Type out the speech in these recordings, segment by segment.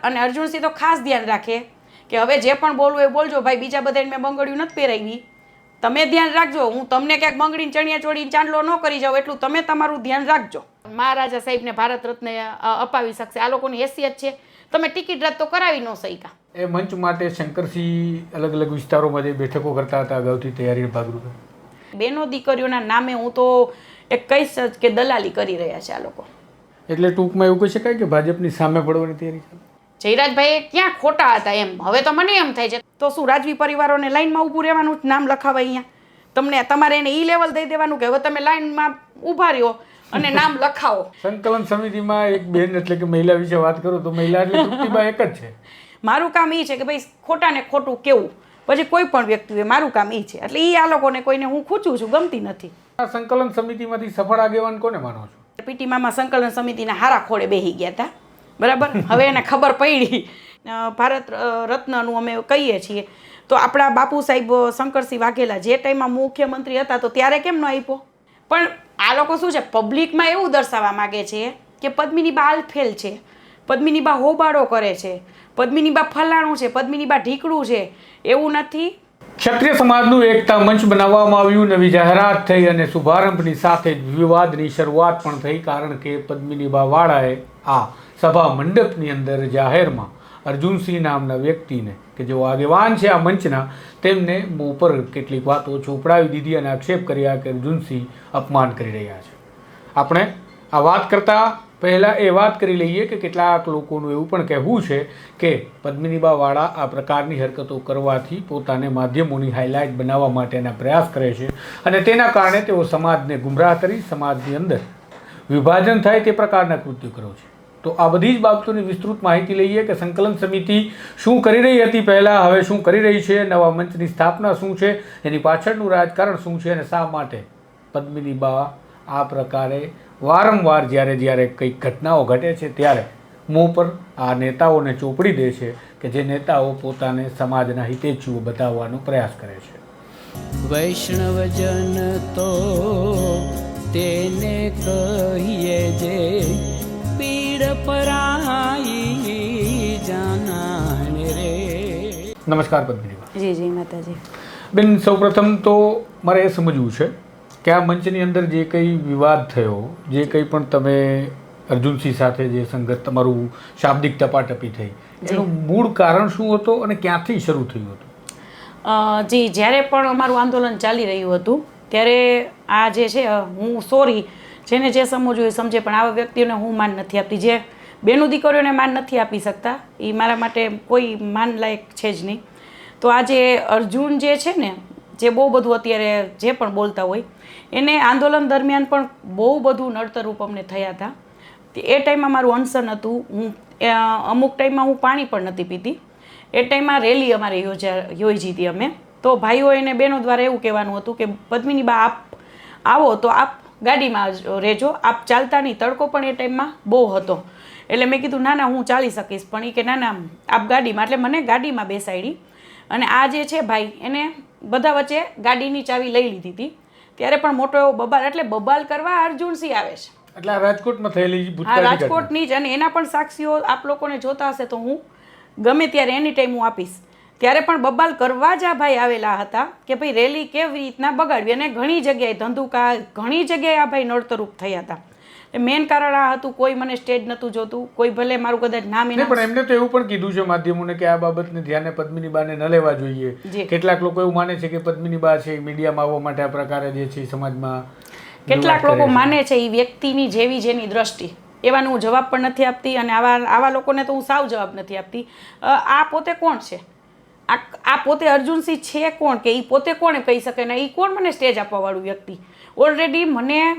અને અર્જુનસિંહ તો ખાસ ધ્યાન રાખે કે હવે જે પણ બોલવું એ બોલજો ભાઈ, બીજા બધાને મેં બંગડીયું નથી પહેરાવી, તમે ધ્યાન રાખજો, હું તમને ક્યાંક બંગડીને ચણિયા ચોળીને ચાંદલો ન કરી જાઉં એટલું તમે તમારું ધ્યાન રાખજો. મહારાજા સાહેબને ભારત રત્ન અપાવી શકશે, આ લોકોની હેસિયત છે, તમે ટિકિટ રદ તો કરાવી ન શક્યા. એ મંચ માટે શંકરસિંહ અલગ અલગ વિસ્તારોમાં જે બેઠકો કરતા હતા અગાઉથી તૈયારીના ભાગરૂપે. બેનો દીકરીઓના નામે હું તો એક કહીશ જ કે દલાલી કરી રહ્યા છે આ લોકો. એટલે ટૂંકમાં એવું કહી શકાય કે ભાજપની સામે પડવાની તૈયારી છે. જયરાજભાઈ ક્યાં ખોટા હતા એમ હવે તો મને એમ થાય છે તો શું રાજવી પરિવારોને લાઈનમાં ઊભું રહેવાનું નામ લખાવાય અહીંયા? તમને તમારે એને ઈ લેવલ દઈ દેવાનું કે હવે તમે લાઈનમાં ઊભા રહ્યો અને નામ લખાવો. સંકલન સમિતિમાં એક બેન એટલે કે મહિલા વિશે વાત કરું તો મહિલા એટલે તૃપ્તિબા એક જ છે. મારું કામ એ છે કે ભાઈ ખોટા ને ખોટું કેવું, પછી કોઈ પણ વ્યક્તિ હોય મારું કામ એ છે, એટલે એ આ લોકોને કોઈને હું ખૂચું છું, ગમતી નથી. આ સંકલન સમિતિમાંથી સફળ આગેવાન કોને માનો છો? પીટી મામા સંકલન સમિતિના હારા ખોળે બેસી ગયા હતા, બરાબર. હવે એને ખબર પડી ભારત રત્નનું અમે કહીએ છીએ તો આપણા બાપુ સાહેબ શંકરસિંહ વાઘેલા જે ટાઈમમાં મુખ્યમંત્રી હતા તો ત્યારે કેમ ન આપ્યો? પણ આ લોકો શું છે પબ્લિકમાં એવું દર્શાવવા માગે છે કે પદ્મિનીબા આલફેલ છે, પદ્મિનીબા હોબાળો કરે છે, પદ્મિનીબા ફલાણું છે, પદ્મિનીબા ઢીકડું છે, એવું નથી. ક્ષત્રિય સમાજનું એકતા મંચ બનાવવામાં આવ્યું, નવી જાહેરાત થઈ અને શુભારંભની સાથે જ વિવાદની શરૂઆત પણ થઈ, કારણ કે પદ્મિનીબા વાળાએ આ સભા મંડપની અંદર જાહેરમાં અર્જુનસિંહ નામના વ્યક્તિને કે જેઓ આગેવાન છે આ મંચના, તેમને મોં પર કેટલીક વાતો ચોપડાવી દીધી અને આક્ષેપ કર્યા કે અર્જુનસિંહ અપમાન કરી રહ્યા છે. આપણે આ વાત કરતાં પહેલાં એ વાત કરી લઈએ કે કેટલાક લોકોનું એવું પણ કહેવું છે કે પદ્મિનીબાવાળા આ પ્રકારની હરકતો કરવાથી પોતાને માધ્યમોની હાઇલાઇટ બનાવવા માટેના પ્રયાસ કરે છે અને તેના કારણે તેઓ સમાજને ગુમરાહ કરી સમાજની અંદર વિભાજન થાય તે પ્રકારના કૃત્યો કરે છે. તો આ બધી જ બાબતોની વિસ્તૃત માહિતી લઈએ કે સંકલન સમિતિ શું કરી રહી હતી પહેલાં, હવે શું કરી રહી છે, નવા મંચની સ્થાપના શું છે, એની પાછળનું રાજકારણ શું છે અને શા માટે પદ્મિનીબા આ પ્રકારે વારંવાર જ્યારે કંઈક ઘટનાઓ ઘટે છે ત્યારે મોં પર આ નેતાઓને ચોપડી દે છે કે જે નેતાઓ પોતાને સમાજના હિતેચ્છુઓ બતાવવાનો પ્રયાસ કરે છે. વૈષ્ણવજન તો તેને કહીએ જે પીડ પરાઈ જાનાને રે. નમસ્કાર પદ્મિનીબા. જી જી માતાજી. બેન, સૌપ્રથમ તો મારે એ સમજવું છે કે આ મંચની અંદર જે કંઈ વિવાદ થયો, જે કંઈ પણ તમે અર્જુનસિંહ સાથે જે સંગત તમારું શાબ્દિક ટપાટપી થઈ, એનું મૂળ કારણ શું હતું અને ક્યાંથી શરૂ થયું હતું? જી, જ્યારે પણ અમારું આંદોલન ચાલી રહ્યું હતું ત્યારે આ જે છે હું સોરી જેને જે સમજવું એ સમજે, પણ આવા વ્યક્તિઓને હું માન નથી આપતી. જે બેનું દીકરીઓને માન નથી આપી શકતા એ મારા માટે કોઈ માન લાયક છે જ નહીં. તો આજે અર્જુન જે છે ને, જે બહુ બધું અત્યારે જે પણ બોલતા હોય, એને આંદોલન દરમિયાન પણ બહુ બધું નડતરરૂપ અમને થયા હતા. એ ટાઈમમાં મારું અનશન હતું, હું અમુક ટાઈમમાં હું પાણી પણ નથી પીતી. એ ટાઈમમાં રેલી અમારે યોજી હતી અમે, તો ભાઈઓ એને બહેનો દ્વારા એવું કહેવાનું હતું કે પદ્મિનીબા આપ આવો તો આપ ગાડીમાં રહેજો, આપ ચાલતા નહીં. તડકો પણ એ ટાઈમમાં બહુ હતો, એટલે મેં કીધું ના ના હું ચાલી શકીશ, પણ એ કે ના ના આપ ગાડીમાં, એટલે મને ગાડીમાં બેસાડી. અને આ જે છે ભાઈ એને બધા વચ્ચે ગાડીની ચાવી લઈ લીધી હતી. ત્યારે પણ મોટો એવો બબાલ, એટલે બબાલ કરવા અર્જુનસિંહ આવે છે. એટલે આ રાજકોટમાં થયેલી હા, રાજકોટની જ, અને એના પણ સાક્ષીઓ આપ લોકોને જોતા હશે તો હું ગમે ત્યારે એની ટાઈમ હું આપીશ. ત્યારે પણ બબાલ કરવા જ આ ભાઈ આવેલા હતા કે ભાઈ રેલી કેવી રીતના બગાડવી, અને ઘણી જગ્યાએ ધંધુકા, ઘણી જગ્યાએ આ ભાઈ નડતરરૂપ થયા હતા. મેન કારણ આ હતું, કોઈ મને સ્ટેજ નહોતું જોતું, કોઈ ભલે મારું કદાચ નામ એના, પણ એમને તો એવું પણ કીધું છે માધ્યમોને કે આ બાબતને ધ્યાને પદ્મિનીબાને ન લેવા જોઈએ. કેટલાક લોકો એવું માને છે કે પદ્મિનીબા છે મીડિયામાં આવવા માટે આ પ્રકારે જે છે સમાજમાં, કેટલાક લોકો માને છે એ વ્યક્તિની જેવી જેની દ્રષ્ટિ, એવાનો હું જવાબ પણ નથી આપતી. અને આવા લોકોને તો હું સાવ જવાબ નથી આપતી. આ પોતે કોણ છે? આ પોતે અર્જુનસિંહ છે કોણ કે એ પોતે કોણે કહી શકે ને એ કોણ મને સ્ટેજ આપવાવાળું વ્યક્તિ? ઓલરેડી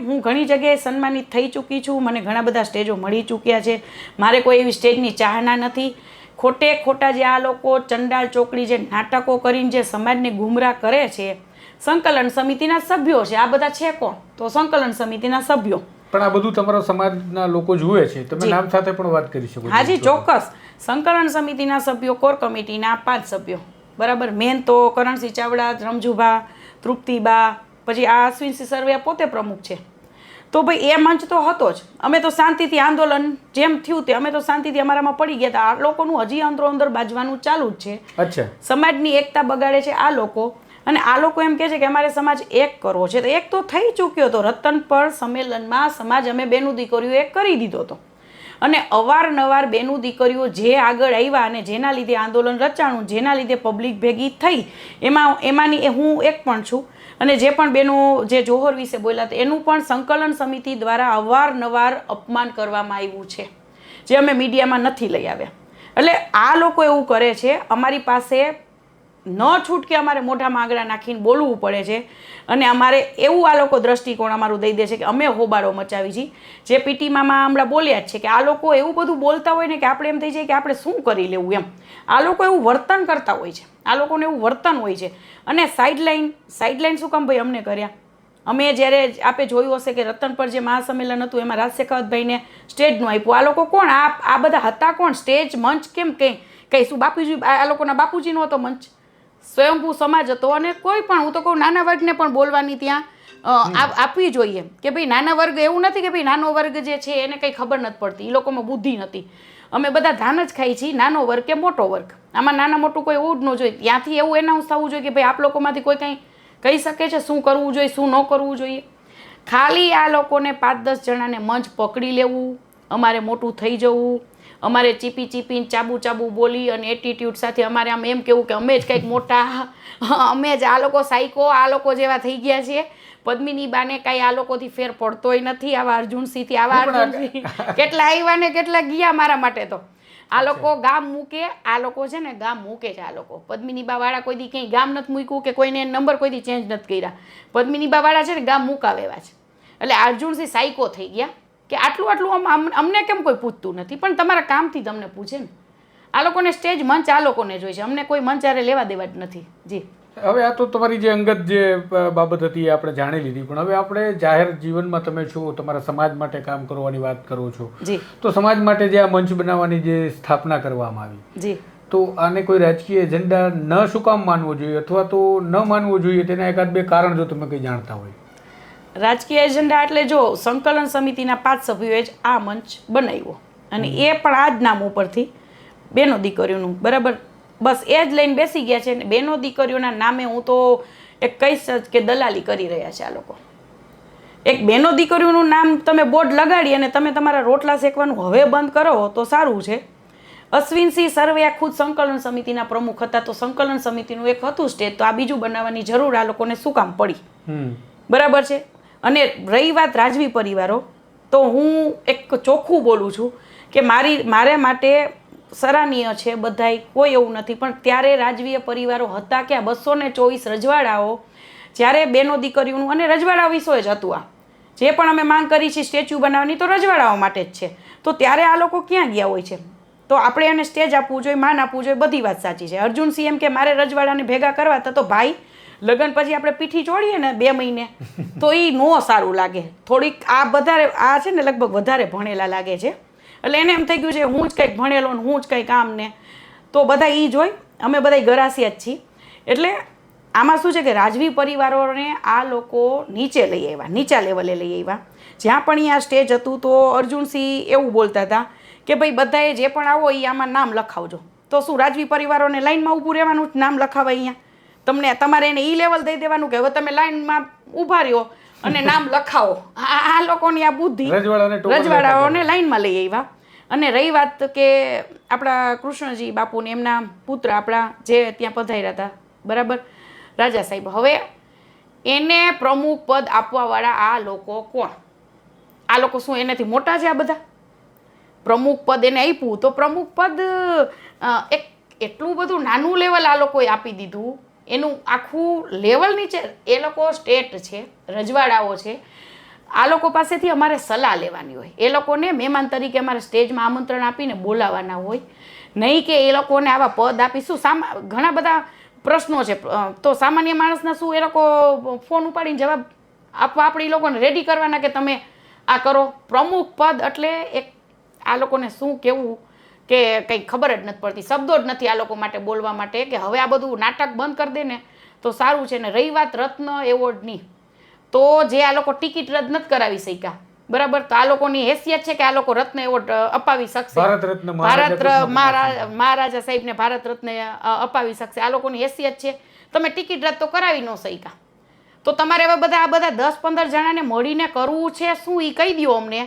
હું ઘણી જગ્યાએ સન્માનિત થઈ ચૂકી છું, મને ઘણા બધા સ્ટેજો મળી ચૂક્યા છે, મારે કોઈ એવી સ્ટેજની ચાહના નથી. ખોટા જે આ લોકો ચંડાળ ચોકડી જે નાટકો કરીને જે સમાજને ગુમરાહ કરે છે, સંકલન સમિતિના સભ્યો છે. આ બધા છે કોણ? તો સંકલન સમિતિના સભ્યો. પણ આ બધું તમારા સમાજના લોકો જુએ છે, તમે નામ સાથે પણ વાત કરી શકો? હાજી, ચોક્કસ. સંકલન સમિતિના સભ્યો, કોર કમિટીના 5 સભ્યો, બરાબર. મેન તો કરણસિંહ ચાવડા, રમજુભા, તૃપ્તિબા, પછી આ અશ્વિનસિંહ સરવૈયા પોતે પ્રમુખ છે. તો ભાઈ એ મંચ તો હતો જ. અમે તો શાંતિથી આંદોલન જેમ થયું તે અમે તો શાંતિથી અમારામાં પડી ગયા હતા. આ લોકોનું હજી અંદર બાજવાનું ચાલુ જ છે. અચ્છા. સમાજની એકતા બગાડે છે આ લોકો, અને આ લોકો એમ કહે છે કે અમારે સમાજ એક કરવો છે. તો એક તો થઈ ચૂક્યો હતો. રતનપર સંમેલનમાં સમાજ અમે બેનું દીકરીઓ એક કરી દીધો હતો, અને અવારનવાર બેનું દીકરીઓ જે આગળ આવ્યા અને જેના લીધે આંદોલન રચાણું, જેના લીધે પબ્લિક ભેગી થઈ, એમાંની હું એક પણ છું. અને જે પણ બેનો જે જોહર વિશે બોલ્યા હતા એનું પણ સંકલન સમિતિ દ્વારા અવારનવાર અપમાન કરવામાં આવ્યું છે, જે અમે મીડિયામાં નથી લઈ આવ્યા. એટલે આ લોકો એવું કરે છે, અમારી પાસે ન છૂટકે અમારે મોઢામાં આગળ નાખીને બોલવું પડે છે. અને અમારે એવું આ લોકો દ્રષ્ટિકોણ અમારું દઈ દે છે કે અમે હોબાળો મચાવી છીએ. જે પીટી મામા હમણાં બોલ્યા જ છે કે આ લોકો એવું બધું બોલતા હોય ને કે આપણે એમ થઈ જાય કે આપણે શું કરી લેવું એમ. આ લોકો એવું વર્તન કરતા હોય છે, આ લોકોને એવું વર્તન હોય છે. અને સાઇડલાઇન શું કામ ભાઈ અમને કર્યા? અમે જ્યારે આપે જોયું હશે કે રતન પર જે મહાસંમેલન હતું એમાં રાજ શેખાવતભાઈને સ્ટેજનું આપ્યું. આ લોકો કોણ? આ બધા હતા કોણ? સ્ટેજ મંચ કેમ કંઈ શું બાપુજી? આ લોકોના બાપુજીનો હતો મંચ, સ્વયંભૂ સમાજ હતો. અને કોઈ પણ, હું તો કહું નાના વર્ગને પણ બોલવાની ત્યાં આપવી જોઈએ કે ભાઈ નાના વર્ગ એવું નથી કે ભાઈ નાનો વર્ગ જે છે એને કંઈ ખબર નથી પડતી, એ લોકોમાં બુદ્ધિ નથી. અમે બધા ધાન જ ખાઈ છીએ, નાનો વર્ગ કે મોટો વર્ગ. આમાં નાના મોટું કોઈ એવું જ ન જોઈએ. ત્યાંથી એવું એનાઉન્સ થવું જોઈએ કે ભાઈ આપ લોકોમાંથી કોઈ કંઈ કહી શકે છે શું કરવું જોઈએ, શું ન કરવું જોઈએ. ખાલી આ લોકોને 5-10 જણાને મંચ પકડી લેવું, અમારે મોટું થઈ જવું, અમારે ચીપીને ચાબુ બોલી અને એટીટ્યૂડ સાથે અમારે આમ એમ કેવું કે અમે જ કંઈક મોટા, અમે જ આ લોકો સાયકો, આ લોકો જેવા થઈ ગયા છીએ. પદ્મિની બાને કાંઈ આ લોકોથી ફેર પડતોય નથી. આવા અર્જુનસિંહથી કેટલા આવ્યા ને કેટલા ગયા મારા માટે. તો આ લોકો ગામ મૂકે, આ લોકો છે ને ગામ મૂકે છે. આ લોકો પદ્મિની બા વાળા કોઈ દી કંઈ ગામ નથી મૂક્યું કે કોઈને નંબર કોઈ દી ચેન્જ નથી કર્યા. પદ્મિની બા વાળા છે ને ગામ મૂકાવેવા છે. એટલે અર્જુનસિંહ સાયકો થઈ ગયા કે આટલું અમને કેમ કોઈ પૂછતું નથી, પણ તમારા કામથી તમને પૂછે ને. આ લોકોને સ્ટેજ મંચ આ લોકોને જોઈ છે, અમને કોઈ મંચ આરે લેવા દેવા જ નથી. જી હવે આ તો તમારી જે અંગત જે બાબત હતી એ આપણે જાણી લીધી, પણ હવે આપણે જાહેર જીવનમાં તમે છો, તમારા સમાજ માટે કામ કરવાની વાત કરો છો. જી. તો સમાજ માટે જે આ મંચ બનાવવાની જે સ્થાપના કરવામાં આવી, જી, તો આને કોઈ રાજકીય એજન્ડા ન શું કામ માનવો જોઈએ અથવા તો ન માનવો જોઈએ, તેના 1-2 કારણ જો તમે કંઈ જાણતા હોય. રાજકીય એજન્ડા એટલે જો સંકલન સમિતિના 5 સભ્યોએ જ આ મંચ બનાવ્યો, અને એ પણ આ જ નામ ઉપરથી બેનો દીકરીઓનું, બરાબર, બસ એ જ લઈને બેસી ગયા છે. ને બેનો દીકરીઓના નામે હું તો એક કહીશ જ કે દલાલી કરી રહ્યા છે આ લોકો. એક બેનો દીકરીઓનું નામ તમે બોર્ડ લગાડી અને તમે તમારા રોટલા શેકવાનું હવે બંધ કરો તો સારું છે. અશ્વિનસિંહ સરવૈયા ખુદ સંકલન સમિતિના પ્રમુખ હતા, તો સંકલન સમિતિનું એક હતું સ્ટેજ, તો આ બીજું બનાવવાની જરૂર આ લોકોને શું કામ પડી? બરાબર છે. અને રહી વાત રાજવી પરિવારો, તો હું એક ચોખ્ખું બોલું છું કે મારે માટે સરાહનીય છે બધાય, કોઈ એવું નથી. પણ ત્યારે રાજવીય પરિવારો હતા કે 224 રજવાડાઓ, જ્યારે બેનો દીકરીઓનું અને રજવાડા વિષય જ હતું. આ જે પણ અમે માંગ કરી છે સ્ટેચ્યુ બનાવવાની, તો રજવાડાઓ માટે જ છે. તો ત્યારે આ લોકો ક્યાં ગયા હોય છે? તો આપણે એને સ્ટેજ આપવું જોઈએ, માન આપવું જોઈએ, બધી વાત સાચી છે. અર્જુનસિંહ એમ કે મારે રજવાડાને ભેગા કરવા હતા, તો ભાઈ લગ્ન પછી આપણે પીઠી ચોડીએ ને 2 મહિને, તો એ નો સારું લાગે. થોડીક આ છે ને લગભગ વધારે ભણેલા લાગે છે. એટલે એને એમ થઈ ગયું છે હું જ કંઈક ભણેલો ને હું જ કંઈ કામ ને, તો બધા એ જોઈ અમે બધા ગરાસિયા જ છીએ. એટલે આમાં શું છે કે રાજવી પરિવારોને આ લોકો નીચે લઈ આવ્યા, નીચા લેવલે લઈ આવ્યા. જ્યાં પણ અહીંયા સ્ટેજ હતું તો અર્જુનસિંહ એવું બોલતા હતા કે ભાઈ બધાએ જે પણ આવો એ આમાં નામ લખાવજો. તો શું રાજવી પરિવારોને લાઈનમાં ઊભું રહેવાનું, નામ લખાવાય અહીંયા? તમારે એને લેવલ દઈ દેવાનું કે હવે તમે લાઈનમાં ઊભા રહ્યો અને નામ લખાવો. આ લોકોની આ બુદ્ધિ રજવાડાઓને લાઈનમાં લઈ આવ્યા. અને રહી વાત કે આપણા કૃષ્ણજી બાપુને એમના પુત્ર આપણા જે ત્યાં પધાર્યા હતા, બરાબર, રાજા સાહેબ, હવે એને પ્રમુખ પદ આપવાવાળા આ લોકો કોણ? આ લોકો શું એનાથી મોટા છે? આ બધા પ્રમુખ પદ એને આપ્યું, તો પ્રમુખ પદ એટલું બધું નાનું લેવલ આ લોકોએ આપી દીધું. એનું આખું લેવલ નીચે. એ લોકો સ્ટેટ છે, રજવાડાઓ છે, આ લોકો પાસેથી અમારે સલાહ લેવાની હોય. એ લોકોને મહેમાન તરીકે અમારે સ્ટેજમાં આમંત્રણ આપીને બોલાવવાના હોય, નહીં કે એ લોકોને આવા પદ આપીશું. ઘણા બધા પ્રશ્નો છે, તો સામાન્ય માણસના શું એ લોકો ફોન ઉપાડીને જવાબ આપવા આપણે એ લોકોને રેડી કરવાના કે તમે આ કરો? પ્રમુખ પદ એટલે એક આ લોકોને શું કહેવું કે કંઈ ખબર જ નથી પડતી, શબ્દો જ નથી આ લોકો માટે બોલવા માટે કે હવે આ બધું નાટક બંધ કરી દે ને તો સારું છે. ને રહી વાત રત્ન એવોર્ડની, તો જે આ લોકો ટિકિટ રદ નથી કરાવી શક્યા, બરાબર. તો આ લોકોની હેસિયત છે કે આ લોકો રત્ન એવોર્ડ અપાવી શકશે, ભારત રત્ન મહારાજા સાહેબને ભારત રત્ન અપાવી શકશે, આ લોકોની હેસિયત છે. તમે ટિકિટ રદ તો કરાવી ન શક્યા, તો તમારે હવે આ બધા 10-15 જણાને મળીને કરવું છે શું એ કહી દો અમને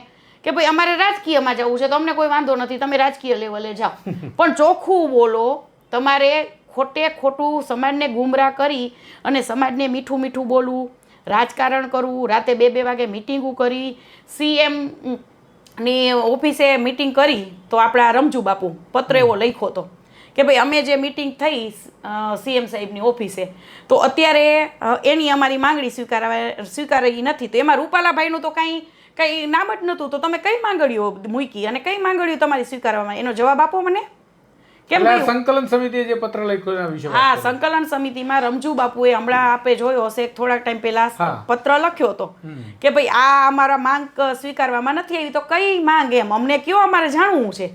કે ભાઈ અમારે રાજકીયમાં જવું છે, તો અમને કોઈ વાંધો નથી, તમે રાજકીય લેવલે જાઓ, પણ ચોખ્ખું બોલો. તમારે ખોટું સમાજને ગુમરાહ કરી અને સમાજને મીઠું મીઠું બોલવું, રાજકારણ કરવું, રાતે 2-2 વાગે મિટિંગો કરી, CM ની ઓફિસે મિટિંગ કરી. તો આપણા રમજુ બાપુ પત્ર એવો લખ્યો હતો કે ભાઈ અમે જે મિટિંગ થઈ CM સાહેબની ઓફિસે, તો અત્યારે એની અમારી માંગણી સ્વીકારાઈ નથી. તો એમાં રૂપાલાભાઈનું તો કંઈ નામ જ નહોતું. તો તમે કઈ માંગણીઓ મૂકી અને કઈ માંગણીઓ તમારી સ્વીકારવામાં, એનો જવાબ આપો મને. કેમ સંકલન સમિતિએ જે પત્ર લખ્યો એના વિશે? હા, સંકલન સમિતિમાં રમજુ બાપુએ હમણાં આપે જોયો હશે થોડાક ટાઈમ પહેલા પત્ર લખ્યો હતો કે ભાઈ આ અમારા માંગ સ્વીકારવામાં નથી આવી. તો કઈ માંગ એમ અમને કયો, અમારે જાણવું છે.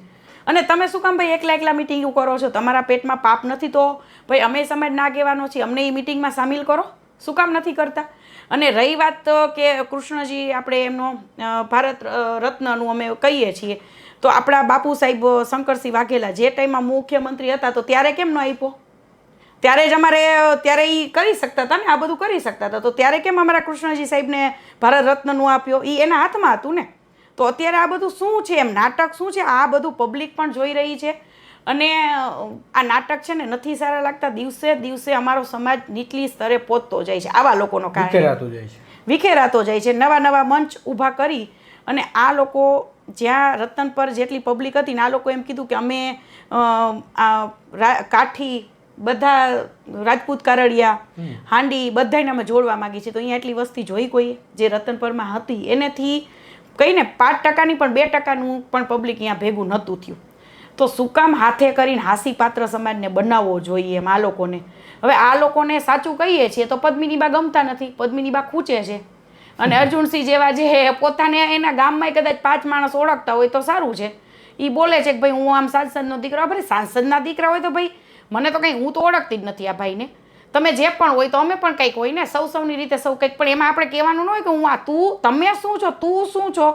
અને તમે શું કામ ભાઈ એકલા મિટિંગ કરો છો? તમારા પેટમાં પાપ નથી તો ભાઈ અમે સમાજના આગેવાનો છીએ, અમને એ મિટિંગમાં સામેલ કરો, શું કામ નથી કરતા? અને રહી વાત કે કૃષ્ણજી આપણે એમનો ભારત રત્નનું અમે કહીએ છીએ, તો આપણા બાપુ સાહેબ શંકરસિંહ વાઘેલા જે ટાઈમમાં મુખ્યમંત્રી હતા તો ત્યારે કેમ ન આપ્યો? ત્યારે જ ત્યારે એ કરી શકતા હતા ને, આ બધું કરી શકતા હતા, તો ત્યારે કેમ અમારા કૃષ્ણજી સાહેબને ભારત રત્નનું આપ્યો? એ એના હાથમાં હતું ને. તો અત્યારે આ બધું શું છે એમ, નાટક શું છે? આ બધું પબ્લિક પણ જોઈ રહી છે. અને આ નાટક છે ને નથી સારા લાગતા. દિવસે દિવસે અમારો સમાજ નીચલી સ્તરે પહોંચતો જાય છે આવા લોકોનો કારણે, વિખેરાતો જાય છે. નવા મંચ ઊભા કરી અને આ લોકો જ્યાં રતન પર જેટલી પબ્લિક હતી ને, આ લોકો એમ કીધું કે અમે કાઠી બધા રાજપૂત કારડિયા હાંડી બધાને અમે જોડવા માંગી છે. તો અહીંયા એટલી વસ્તી જોઈ કોઈ જે રતનપરમાં હતી એનેથી કહીને 5% પણ 2% પણ પબ્લિક અહીંયા ભેગું નહોતું થયું. તો શું કામ હાથે કરીને હાસી પાત્ર સમાજને બનાવવો જોઈએ એમ આ લોકોને? હવે આ લોકોને સાચું કહીએ છીએ તો પદ્મિનીબા ગમતા નથી, પદ્મિનીબા ખૂંચે છે. અને અર્જુનસિંહ જેવા જે પોતાને એના ગામમાં કદાચ 5 માણસ ઓળખતા હોય તો સારું છે, એ બોલે છે કે ભાઈ હું આમ સાંસદનો દીકરો. ભાઈ સાંસદના દીકરા હોય તો ભાઈ મને તો કંઈ, હું તો ઓળખતી જ નથી આ ભાઈને. તમે જે પણ હોય તો અમે પણ કંઈક હોય ને, સૌની રીતે સૌ કંઈક. પણ એમાં આપણે કહેવાનું ન હોય કે હું તું, તમે શું છો, તું શું છો,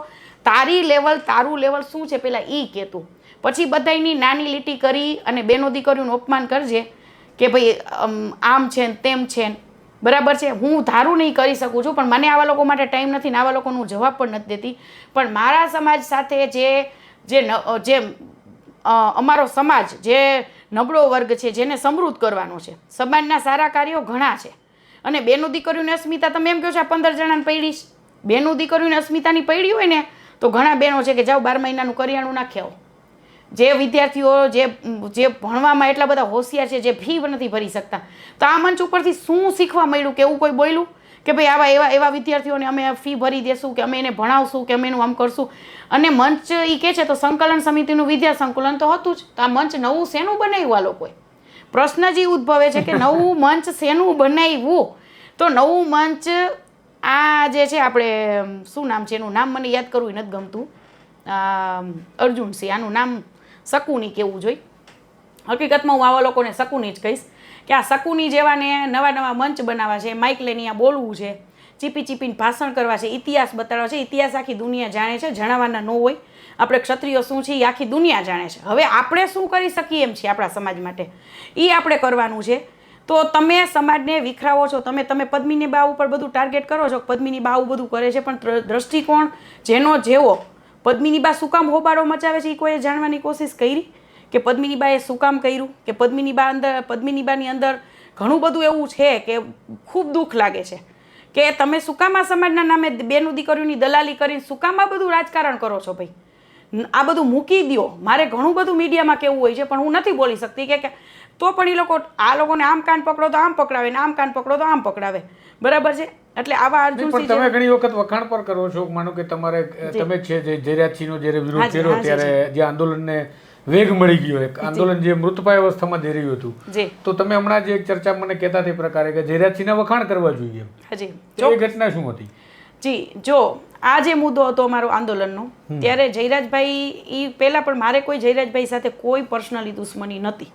તારી લેવલ તારું લેવલ શું છે પહેલાં એ કહેતું, પછી બધાની નાની લીટી કરી અને બેનો દીકરીઓનું અપમાન કરજે કે ભાઈ આમ છે ને તેમ છે ને. બરાબર છે, હું ધારું નહીં કરી શકું છું, પણ મને આવા લોકો માટે ટાઈમ નથી ને આવા લોકોનું જવાબ પણ નથી દેતી. પણ મારા સમાજ સાથે જે અમારો સમાજ જે નબળો વર્ગ છે, જેને સમૃદ્ધ કરવાનો છે, સમાજના સારા કાર્યો ઘણા છે. અને બેનું દીકરીઓની અસ્મિતા તમે એમ કહો છો આ 15 જણાને પડીશ, બેનું દીકરીઓની અસ્મિતાની પડી હોય ને તો ઘણા બહેનો છે કે જાઓ 12 મહિનાનું કરિયાણું નાખી આવો. જે વિદ્યાર્થીઓ જે ભણવામાં એટલા બધા હોશિયાર છે, જે ફી નથી ભરી શકતા, તો આ મંચ ઉપરથી શું શીખવા મળ્યું? કે એવું કોઈ બોલ્યું કે ભાઈ એવા વિદ્યાર્થીઓને અમે ફી ભરી દેશું, કે અમે એને ભણાવશું, કે અમે એનું આમ કરશું? અને મંચ એ કહે છે તો સંકલન સમિતિનું વિદ્યા સંકલન તો હતું જ. તો આ મંચ નવું શેનું બનાવ્યું? આ લોકોએ પ્રશ્ન જે ઉદ્ભવે છે કે નવું મંચ શેનું બનાવ્યું? તો નવું મંચ આ જે છે, આપણે શું નામ છે એનું, નામ મને યાદ કરવું નથી ગમતું, અર્જુનસિંહ, આનું નામ શકુની કેવું જોઈએ. હકીકતમાં હું આવા લોકોને શકુની જ કહીશ કે આ શકુની જેવાને નવા મંચ બનાવવા છે, માઇક લઈને અહીંયા બોલવું છે, ચીપીને ભાષણ કરવા છે, ઇતિહાસ બતાડવા છે. ઇતિહાસ આખી દુનિયા જાણે છે, જણાવવાના ન હોય. આપણે ક્ષત્રિયો શું છે એ આખી દુનિયા જાણે છે. હવે આપણે શું કરી શકીએ એમ છીએ આપણા સમાજ માટે, એ આપણે કરવાનું છે. તો તમે સમાજને વિખરાવો છો, તમે પદ્મિનીબા ઉપર બધું ટાર્ગેટ કરો છો, પદ્મિનીબા આવું બધું કરે છે, પણ દ્રષ્ટિકોણ જેનો જેવો, પદ્મિનીબા શું કામ હોબાળો મચાવે છે એ કોઈએ જાણવાની કોશિશ કરી કે પદ્મિનીબાએ શું કામ કર્યું? કે પદ્મિનીબાની અંદર ઘણું બધું એવું છે કે ખૂબ દુઃખ લાગે છે કે તમે શું કામ આ સમાજના નામે બેનું દીકરીઓની દલાલી કરીને શું કામ આ બધું રાજકારણ કરો છો? ભાઈ આ બધું મૂકી દો. મારે ઘણું બધું મીડિયામાં કેવું હોય છે, પણ હું નથી બોલી શકતી કે તો પણ આ લોકોને આમ કાન પકડો તો આમ પકડાવે ને આમ કાન પકડો તો આમ પકડાવે. બરાબર છે. એટલે આવા અર્જુનસિંહ, તમે ઘણી વખત વખાણ પર કરો છો, માનો કે તમે છે જે જયરાજસિંહનો જ્યારે વિરોધ કર્યો ત્યારે જે આંદોલનને વેગ મળી ગયો, એક આંદોલન જે મૃતપાય અવસ્થામાં જઈ રહ્યું હતું, તો તમે હમણાં જે એક ચર્ચા મને કહેતા તે પ્રકારે કે જયરાજસિંહના વખાણ કરવા જોઈએ, એ ઘટના શું હતી? જી, જો આ જે મુદ્દો હતો અમારો આંદોલનનો, ત્યારે જયરાજભાઈ એ પહેલાં પણ મારે કોઈ જયરાજભાઈ સાથે કોઈ પર્સનલી દુશ્મની નથી.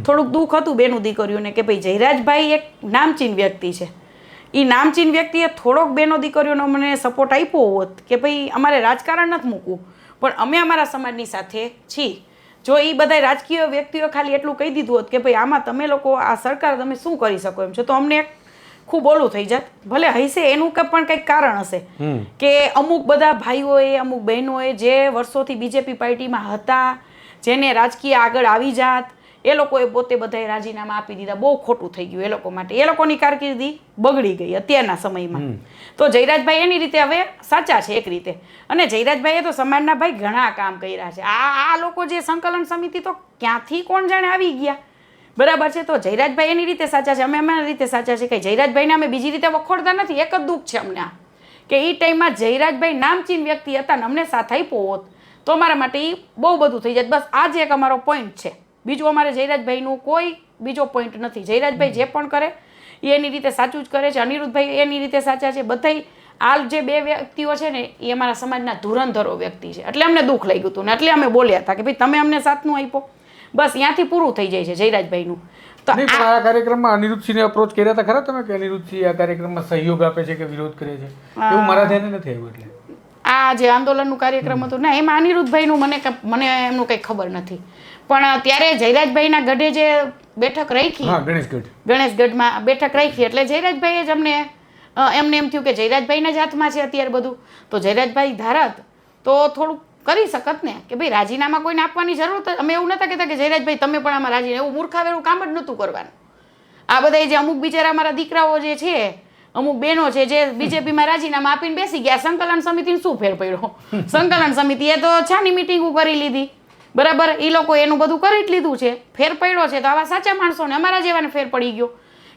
થોડુંક દુઃખ હતું બેનું દીકરીઓને કે ભાઈ જયરાજભાઈ એક નામચીન વ્યક્તિ છે એ નામચીન વ્યક્તિએ થોડોક બેનો દીકરીઓનો મને સપોર્ટ આપ્યો હોત કે ભાઈ અમારે રાજકારણ નથી મૂકવું, પણ અમે અમારા સમાજની સાથે છીએ. જો એ બધા રાજકીય વ્યક્તિઓ ખાલી એટલું કહી દીધું હોત કે ભાઈ આમાં તમે લોકો આ સરકાર તમે શું કરી શકો એમ છો, તો અમને ખૂબ ઓલું થઈ જાત. ભલે હશે એનું પણ કંઈક કારણ હશે કે અમુક બધા ભાઈઓએ અમુક બહેનોએ જે વર્ષોથી બીજેપી પાર્ટીમાં હતા, જેને રાજકીય આગળ આવી જાત, એ લોકોએ પોતે બધાએ રાજીનામા આપી દીધા. બહુ ખોટું થઈ ગયું એ લોકો માટે. એ લોકોની કારકિર્દી બગડી ગઈ અત્યારના સમયમાં. તો જયરાજભાઈ એની રીતે હવે સાચા છે એક રીતે. અને જયરાજભાઈએ તો સમાજના ભાઈ ઘણા કામ કર્યા છે. આ લોકો જે સંકલન સમિતિ તો ક્યાંથી કોણ જાણે આવી ગયા, બરાબર છે. તો જયરાજભાઈ એની રીતે સાચા છે, અમે અમારી રીતે સાચા છે. કે જયરાજભાઈને અમે બીજી રીતે વખોડતા નથી. એક જ દુઃખ છે અમને આ કે એ ટાઈમમાં જયરાજભાઈ નામચીન વ્યક્તિ હતા ને અમને સાથ આપ્યો હોત તો અમારા માટે એ બહુ બધું થઈ જાય. બસ આ જ એક અમારો પોઈન્ટ છે. બીજું અમારે જયરાજભાઈનું કોઈ બીજો પોઈન્ટ નથી. જયરાજભાઈ જે પણ કરે એ એની રીતે સાચું જ કરે છે. અનિરુદ્ધભાઈ એની રીતે સાચા છે. બધાય આ જે બે વ્યક્તિઓ છે ને એ અમારા સમાજના ધુરંધરો વ્યક્તિ છે. એટલે અમને દુઃખ લાગ્યું હતું ને એટલે અમે બોલ્યા હતા કે ભાઈ તમે અમને સાથનું આપ્યો. બસ ત્યાંથી પૂરું થઈ જાય છે જયરાજભાઈનું. તો આ કાર્યક્રમમાં અનિરુદ્ધસિંહને અપ્રોચ કર્યા હતા ખરા તમે કે અનિરુદ્ધસિંહ આ કાર્યક્રમમાં સહયોગ આપે છે કે વિરોધ કરે છે? એવું મારા ધ્યાને નથી આવ્યું. એટલે આ જે આંદોલનનું કાર્યક્રમ હતું ને એમાં અનિરુદ્ધભાઈનું મને એમનું કંઈ ખબર નથી. પણ ત્યારે જયરાજભાઈના ગઢે જે બેઠક રાખી, ગણેશગઢમાં બેઠક રાખી એટલે જયરાજભાઈએ જ એમને એમ થયું કે જયરાજભાઈના જ હાથમાં છે અત્યારે બધું. તો જયરાજભાઈ ધારત તો થોડુંક કરી શકત ને કે ભાઈ રાજીનામા કોઈને આપવાની જરૂર. અમે એવું નતા કહેતા કે જયરાજભાઈ તમે પણ આમાં રાજીનામું, એવું મૂર્ખાવેરું કામ જ નહોતું કરવાનું. આ બધા જે અમુક બિચારા અમારા દીકરાઓ જે છે, અમુક બહેનો છે જે બીજેપીમાં રાજીનામા આપીને બેસી ગયા. સંકલન સમિતિને શું ફેર પડ્યો? સંકલન સમિતિએ તો છાની મિટિંગો કરી લીધી, બરાબર. એ લોકો એનું બધું કરી જ લીધું છે. ફેર પડ્યો છે તો આવા સાચા માણસોને અમારા જેવાને ફેર પડી ગયો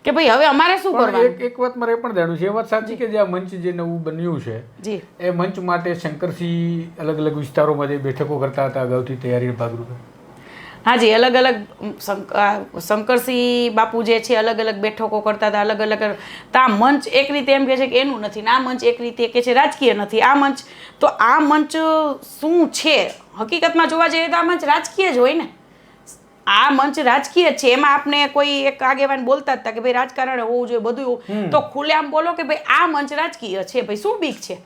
કે ભાઈ હવે અમારે શું કરવાનું. એક વાત મારે એ પણ જાણવું છે, એ વાત સાચી કે જે આ મંચ જે નવું બન્યું છે જી એ મંચ માટે શંકરસિંહ અલગ અલગ વિસ્તારોમાં જે બેઠકો કરતા હતા અગાઉથી તૈયારીના ભાગરૂપે? હાજી, અલગ અલગ શંકરસિંહ બાપુ જે છે અલગ અલગ બેઠકો કરતા હતા, અલગ અલગ. તો આ મંચ એક રીતે એમ કહે છે કે એનું નથી, આ મંચ એક રીતે કે છે રાજકીય નથી. આ મંચ તો આ મંચ શું છે હકીકતમાં જોવા જઈએ તો આ મંચ રાજકીય જ હોય ને. આ મંચ રાજકીય જ છે. એમાં આપણે કોઈ એક આગેવાન બોલતા હતા કે ભાઈ રાજકારણ હોવું જોઈએ બધું, તો ખુલ્લેઆમ બોલો કે ભાઈ આ મંચ રાજકીય છે. ભાઈ શું બીક છે?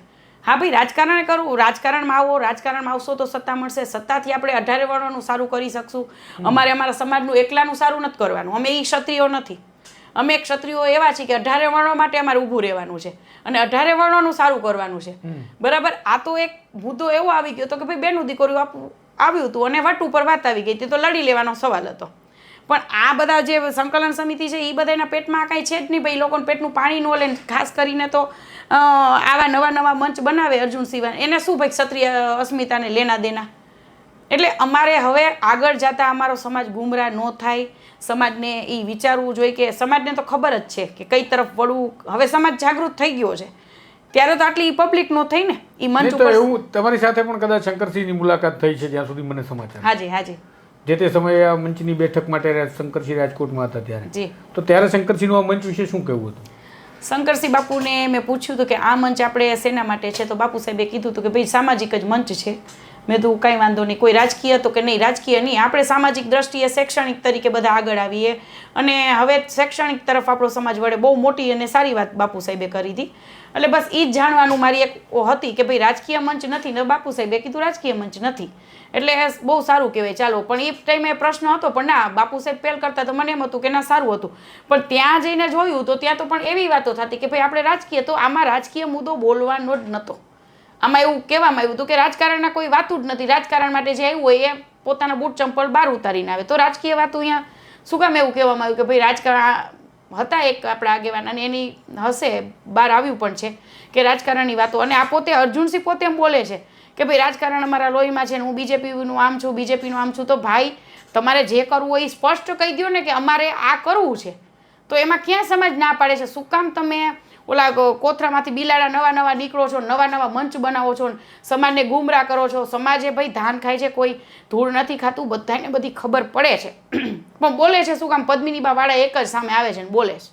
હા ભાઈ રાજકારણ કરવું, રાજકારણમાં આવો, રાજકારણમાં આવશો તો સત્તા મળશે. સત્તાથી આપણે 18 વર્ણોનું સારું કરી શકશું. અમારે અમારા સમાજનું એકલાનું સારું નથી કરવાનું. અમે એ ક્ષત્રિયો નથી. અમે ક્ષત્રિયો એવા છીએ કે 18 વર્ણો માટે અમારે ઊભું રહેવાનું છે અને 18 વર્ણોનું સારું કરવાનું છે, બરાબર. આ તો એક મુદ્દો એવો આવી ગયો હતો કે ભાઈ બેનું દીકરીઓ આવ્યું હતું અને વટ ઉપર વાત આવી ગઈ હતી તો લડી લેવાનો સવાલ હતો. પણ આ બધા જે સંકલન સમિતિ છે એ બધાના પેટમાં કાંઈ છે જ નહીં ભાઈ. લોકોને પેટનું પાણી ન લે. ખાસ કરીને તો આવા નવા મંચ બનાવે અર્જુન સિવાય, એને શું ભાઈ ક્ષત્રિય અસ્મિતાને લેના દેના. એટલે અમારે હવે આગળ જતા અમારો સમાજ ગુમરાહ ન થાય. સમાજને એ વિચારવું જોઈએ કે સમાજને તો ખબર જ છે કે કઈ તરફ વળવું. હવે સમાજ જાગૃત થઈ ગયો છે ત્યારે તો આટલી પબ્લિક નો થઈ ને એ મંચ ઉપર. એવું તમારી સાથે પણ કદાચ શંકરસિંહની મુલાકાત થઈ છે જ્યાં સુધી મને સમાચાર? હાજી હાજી. જે તે સમયે આ મંચની બેઠક માટે શંકરસિંહ રાજકોટમાં હતા ત્યારે જી, તો ત્યારે શંકરસિંહનું આ મંચ વિશે શું કહેવું હતું? શંકરસિંહ બાપુને મેં પૂછ્યું હતું કે આ મંચ આપણે શેના માટે છે? તો બાપુ સાહેબે કીધું હતું કે ભાઈ સામાજિક જ મંચ છે. મેં તો કાંઈ વાંધો નહીં. કોઈ રાજકીય તો કે નહીં, રાજકીય નહીં, આપણે સામાજિક દ્રષ્ટિએ શૈક્ષણિક તરીકે બધા આગળ આવીએ. અને હવે શૈક્ષણિક તરફ આપણો સમાજ વળે. બહુ મોટી અને સારી વાત બાપુ સાહેબે કરી હતી. એટલે બસ એ જ જાણવાનું મારી એક હતી કે ભાઈ રાજકીય મંચ નથી ને બાપુ સાહેબે કીધું રાજકીય મંચ નથી. એટલે બહુ સારું કહેવાય. ચાલો, પણ એ ટાઈમે પ્રશ્ન હતો પણ ના બાપુ સાહેબ પહેલ કરતા તો મને એમ હતું કે ના સારું હતું. પણ ત્યાં જઈને જોયું તો ત્યાં તો પણ એવી વાતો થતી કે ભાઈ આપણે રાજકીય, તો આમાં રાજકીય મુદ્દો બોલવાનો જ નહોતો. આમાં એવું કહેવામાં આવ્યું હતું કે રાજકારણના કોઈ વાતું જ નથી. રાજકારણ માટે જે આવ્યું હોય એ પોતાના બૂટ ચંપલ બહાર ઉતારીને આવે. તો રાજકીય વાતો અહીંયા શું કામ એવું કહેવામાં આવ્યું કે ભાઈ રાજકારણ હતા એક આપણા આગેવાન અને એની હશે બહાર આવ્યું પણ છે કે રાજકારણની વાતો. અને આ પોતે અર્જુનસિંહ પોતે એમ બોલે છે કે ભાઈ રાજકારણ અમારા લોહીમાં છે ને હું બીજેપીનું આમ છું, બીજેપીનું આમ છું. તો ભાઈ તમારે જે કરવું હોય એ સ્પષ્ટ કહી દો ને કે અમારે આ કરવું છે. તો એમાં ક્યાં સમાજ ના પાડે છે? શું કામ તમે ઓલા કોથરામાંથી બિલાડા નવા નીકળો છો, નવા મંચ બનાવો છો, સમાજને ગુમરાહ કરો છો? સમાજે ભાઈ ધાન ખાય છે, કોઈ ધૂળ નથી ખાતું, બધાને બધી ખબર પડે છે. પણ બોલે છે શું કામ? પદ્મિનીબા વાળા એક જ સામે આવે છે ને બોલે છે.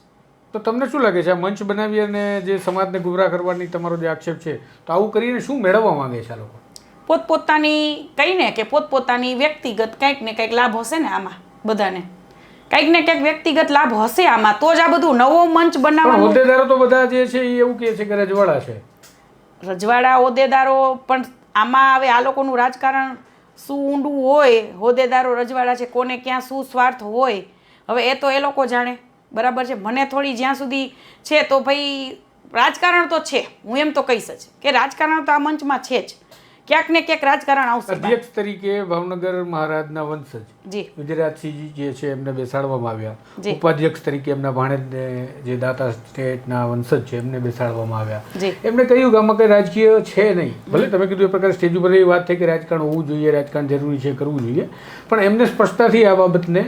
તો તમને શું લાગે છે આ મંચ બનાવી અને જે સમાજને ગુમરાહ કરવાની તમારો જે આક્ષેપ છે, તો આવું કરીને શું મેળવવા માંગે છે આ લોકો? પોતપોતાની કહીને કે પોતપોતાની વ્યક્તિગત કંઈક ને કંઈક લાભ હશે ને આમાં બધાને. કંઈક ને કંઈક વ્યક્તિગત લાભ હશે આમાં, તો જ આ બધું નવો મંચ પણ બનાવવાનું. હોદ્દેદારો તો બધા જે છે એ એવું કહે છે કે રજવાડા છે. રજવાડા હોદ્દેદારો પણ આમાં હવે આ લોકોનું રાજકારણ શું ઊંડું હોય, હોદ્દેદારો રજવાડા છે, કોને ક્યાં શું સ્વાર્થ હોય, હવે એ તો એ લોકો જાણે. બરાબર છે. મને થોડી જ્યાં સુધી છે તો ભાઈ રાજકારણ તો છે, હું એમ તો કહીશ જ કે રાજકારણ તો આ મંચમાં છે જ, ક્યાંક ને ક્યાંક રાજકારણ આવશે. અધ્યક્ષ તરીકે ભાવનગર મહારાજના વંશજ જી વિજયરાજસિંહજી જે છે એમને બેસાડવામાં આવ્યા. જી. ઉપાધ્યક્ષ તરીકે એમના ભાણેજને જે દાતા સ્ટેટના વંશજ છે એમને બેસાડવામાં આવ્યા. જી એમને કહ્યું કે આમાં કંઈ રાજકીય છે નહીં. ભલે તમે કીધું એ પ્રકારે સ્ટેજ ઉપર એ વાત થઈ કે રાજકારણ હોવું જોઈએ, રાજકારણ જરૂરી છે, કરવું જોઈએ, પણ એમને સ્પષ્ટતાથી આ બાબતને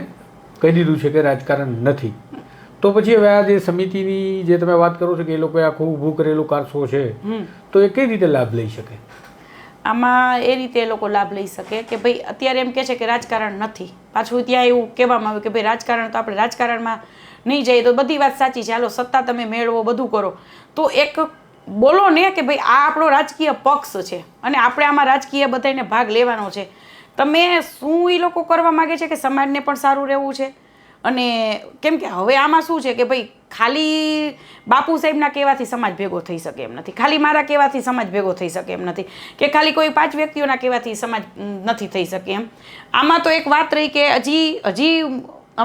કહી દીધું છે કે રાજકારણ નથી. તો પછી હવે આ જે સમિતિની જે તમે વાત કરો છો કે એ લોકોએ આખું ઊભું કરેલું કારસો છે, તો એ કઈ રીતે લાભ લઈ શકે? આમાં એ રીતે એ લોકો લાભ લઈ શકે કે ભાઈ અત્યારે એમ કહે છે કે રાજકારણ નથી, પાછું ત્યાં એવું કહેવામાં આવ્યું કે ભાઈ રાજકારણ તો આપણે રાજકારણમાં નહીં જઈએ તો બધી વાત સાચી છે, હાલો સત્તા તમે મેળવો, બધું કરો, તો એક બોલો ને કે ભાઈ આ આપણો રાજકીય પક્ષ છે અને આપણે આમાં રાજકીય બધાને ભાગ લેવાનો છે. તમે શું એ લોકો કરવા માગે છે કે સમાજને પણ સારું રહેવું છે. અને કેમ કે હવે આમાં શું છે કે ભાઈ ખાલી બાપુ સાહેબના કહેવાથી સમાજ ભેગો થઈ શકે એમ નથી, ખાલી મારા કહેવાથી સમાજ ભેગો થઈ શકે એમ નથી, કે ખાલી કોઈ 5 વ્યક્તિઓના કહેવાથી સમાજ નથી થઈ શકે એમ. આમાં તો એક વાત રહી કે હજી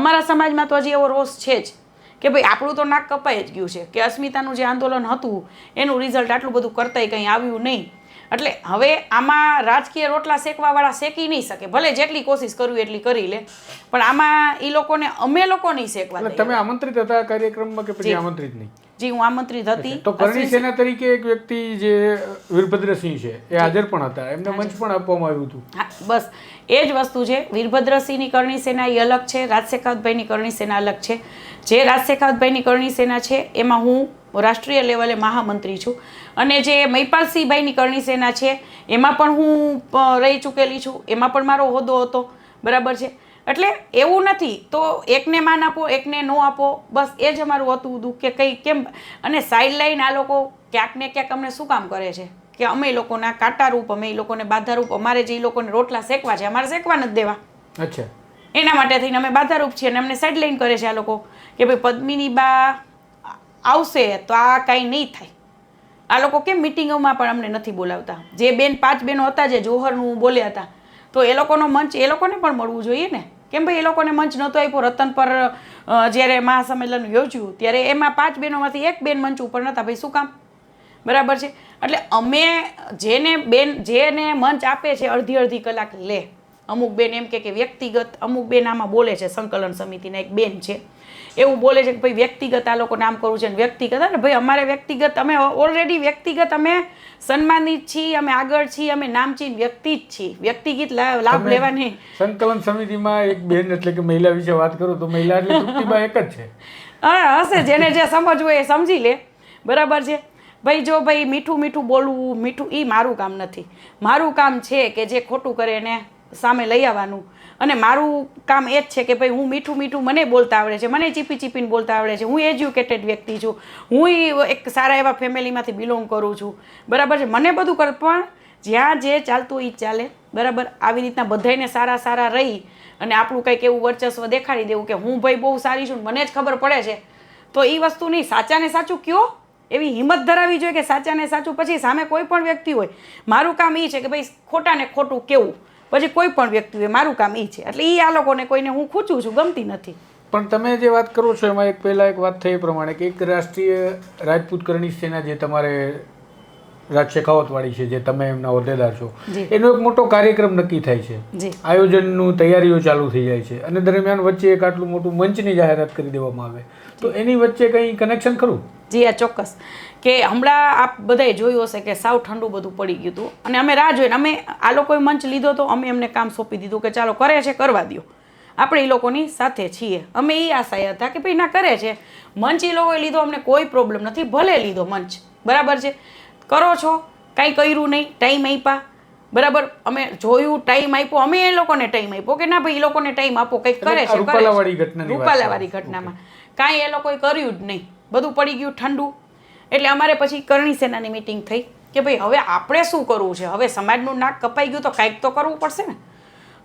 અમારા સમાજમાં તો હજી એવો રોષ છે જ કે ભાઈ આપણું તો નાક કપાઈ જ ગયું છે કે અસ્મિતાનું જે આંદોલન હતું એનું રિઝલ્ટ આટલું બધું કરતાંય કંઈ આવ્યું નહીં. એટલે હવે આમાં રાજકીય રોટલા શેકવાવાળા શેકી નહીં શકે, ભલે જેટલી કોશિશ કરવી એટલી કરી લે, પણ આમાં એ લોકોને અમે લોકો નહીં શેકવા દઈએ. તમે આમંત્રિત હતા કાર્યક્રમમાં કે પછી આમંત્રિત નહીં? જી હું આમંત્રિત હતી. તો કરણી સેના તરીકે એક વ્યક્તિ જે વીરભદ્રસિંહ છે એ હાજર પણ હતા, એમને મંચ પણ આપવામાં આવ્યું હતું. હા બસ એ જ વસ્તુ છે. વીરભદ્રસિંહની કરણી સેના એ અલગ છે, રાજશેખાવતભાઈની કરણી સેના અલગ છે. જે રાજશેખાવતભાઈની કરણી સેના છે એમાં હું રાષ્ટ્રીય લેવલે મહામંત્રી છું, અને જે મહિપાલસિંહભાઈની કરણી સેના છે એમાં પણ હું રહી ચૂકેલી છું, એમાં પણ મારો હોદ્દો હતો. બરાબર છે. એટલે એવું નથી તો એકને માન આપો એકને ન આપો, બસ એ જ અમારું હતું હતું કે કંઈ કેમ. અને સાઇડલાઇન આ લોકો ક્યાંક ને ક્યાંક અમને શું કામ કરે છે કે અમે એ લોકોના કાંટારૂપ, અમે એ લોકોને બાધારૂપ, અમારે જે એ લોકોને રોટલા શેકવા છે અમારે શેકવા નથી દેવા. અચ્છા. એના માટે થઈને અમે બાધારૂપ છીએ અને અમને સાઇડલાઇન કરે છે આ લોકો કે ભાઈ પદ્મિની બા આવશે તો આ કાંઈ નહીં થાય. આ લોકો કેમ મિટિંગોમાં પણ અમને નથી બોલાવતા. જે 5 બહેનો હતા જે જોહરનું બોલ્યા હતા, તો એ લોકોનો મંચ એ લોકોને પણ મળવું જોઈએ ને. કેમ ભાઈ એ લોકોને મંચ નહોતો આપ્યો? રતન પર જ્યારે મહાસંમેલન યોજ્યું ત્યારે એમાં 5 બહેનોમાંથી 1 બેન મંચ ઉપર નહોતા. ભાઈ શું કામ? બરાબર છે. એટલે અમે જેને મંચ આપે છે અડધી કલાક લે. અમુક બેન એમ કે વ્યક્તિગત, અમુક બેન આમાં બોલે છે, સંકલન સમિતિના એક બેન છે એવું બોલે છે કે ભાઈ વ્યક્તિગત આ લોકો નામ કરવું છે ને વ્યક્તિગત. અરે ભાઈ અમારે વ્યક્તિગત, અમે ઓલરેડી વ્યક્તિગત અમે સન્માનિત છીએ, અમે આગળ છીએ, અમે નામચીન વ્યક્તિ જ છીએ, વ્યક્તિગત લાભ લેવા નહીં. સંકલન સમિતિમાં એક બેન એટલે કે મહિલા વિશે વાત કરું તો મહિલા એટલે તૃપ્તિબા એક જ છે. હા હશે, જેને જે સમજવું એ સમજી લે. બરાબર છે. ભાઈ જો ભાઈ મીઠું બોલવું, મીઠું એ મારું કામ નથી. મારું કામ છે કે જે ખોટું કરે એને સામે લઈ આવવાનું, અને મારું કામ એ જ છે કે ભાઈ હું મીઠું મને બોલતા આવડે છે, મને ચીપીને બોલતા આવડે છે, હું એજ્યુકેટેડ વ્યક્તિ છું, હું એક સારા એવા ફેમિલીમાંથી બિલોંગ કરું છું. બરાબર છે. મને બધું કર, પણ જ્યાં જે ચાલતું એ જ ચાલે. બરાબર. આવી રીતના બધાને સારા રહી અને આપણું કંઈક એવું વર્ચસ્વ દેખાડી દેવું કે હું ભાઈ બહુ સારી છું, મને જ ખબર પડે છે, તો એ વસ્તુ નહીં. સાચાને સાચું કયો એવી હિંમત ધરાવવી જોઈએ કે સાચાને સાચું, પછી સામે કોઈ પણ વ્યક્તિ હોય, મારું કામ એ છે કે ભાઈ ખોટાને ખોટું કેવું, પછી કોઈ પણ વ્યક્તિ હોય મારું કામ એ છે. એટલે એ આ લોકોને કોઈને હું ખૂંચું છું ગમતી નથી. પણ તમે જે વાત કરો છો એમાં પહેલાં એક વાત થઈ એ પ્રમાણે કે એક રાષ્ટ્રીય રાજપૂત કરણી સેના જે તમારે રાજ શેખાવતવાળી છે, જે તમે એમના હોદ્દેદાર છો, એનો એક મોટો કાર્યક્રમ નક્કી થાય છે, આયોજનનું તૈયારીઓ ચાલુ થઈ જાય છે, અને દરમિયાન વચ્ચે એક આટલું મોટું મંચની જાહેરાત કરી દેવામાં આવે, તો એની વચ્ચે કંઈ કનેક્શન ખરું? જી હા ચોક્કસ. કે હમણાં આપ બધાએ જોયું હશે કે સાવ ઠંડુ બધું પડી ગયું હતું, અને અમે રાહ જોઈને, અમે આ લોકોએ મંચ લીધો તો અમે એમને કામ સોંપી દીધું કે ચાલો કરે છે કરવા દો, આપણે એ લોકોની સાથે છીએ. અમે એ આશાએ હતા કે ભાઈ ના કરે છે મંચ, એ લોકોએ લીધો, અમને કોઈ પ્રોબ્લેમ નથી, ભલે લીધો મંચ. બરાબર છે. કરો છો, કાંઈ કર્યું નહીં, ટાઈમ આપ્યા. બરાબર. અમે જોયું, ટાઈમ આપ્યો, અમે એ લોકોને ટાઈમ આપ્યો કે ના ભાઈ એ લોકોને ટાઈમ આપો, કંઈક કરે છે. રૂપાલાવાળી ઘટનામાં કાંઈ એ લોકોએ કર્યું જ નહીં, બધું પડી ગયું ઠંડુ. એટલે અમારે પછી કરણી સેનાની મિટિંગ થઈ કે ભાઈ હવે આપણે શું કરવું છે, હવે સમાજનું નાક કપાઈ ગયું તો કાંઈક તો કરવું પડશે ને.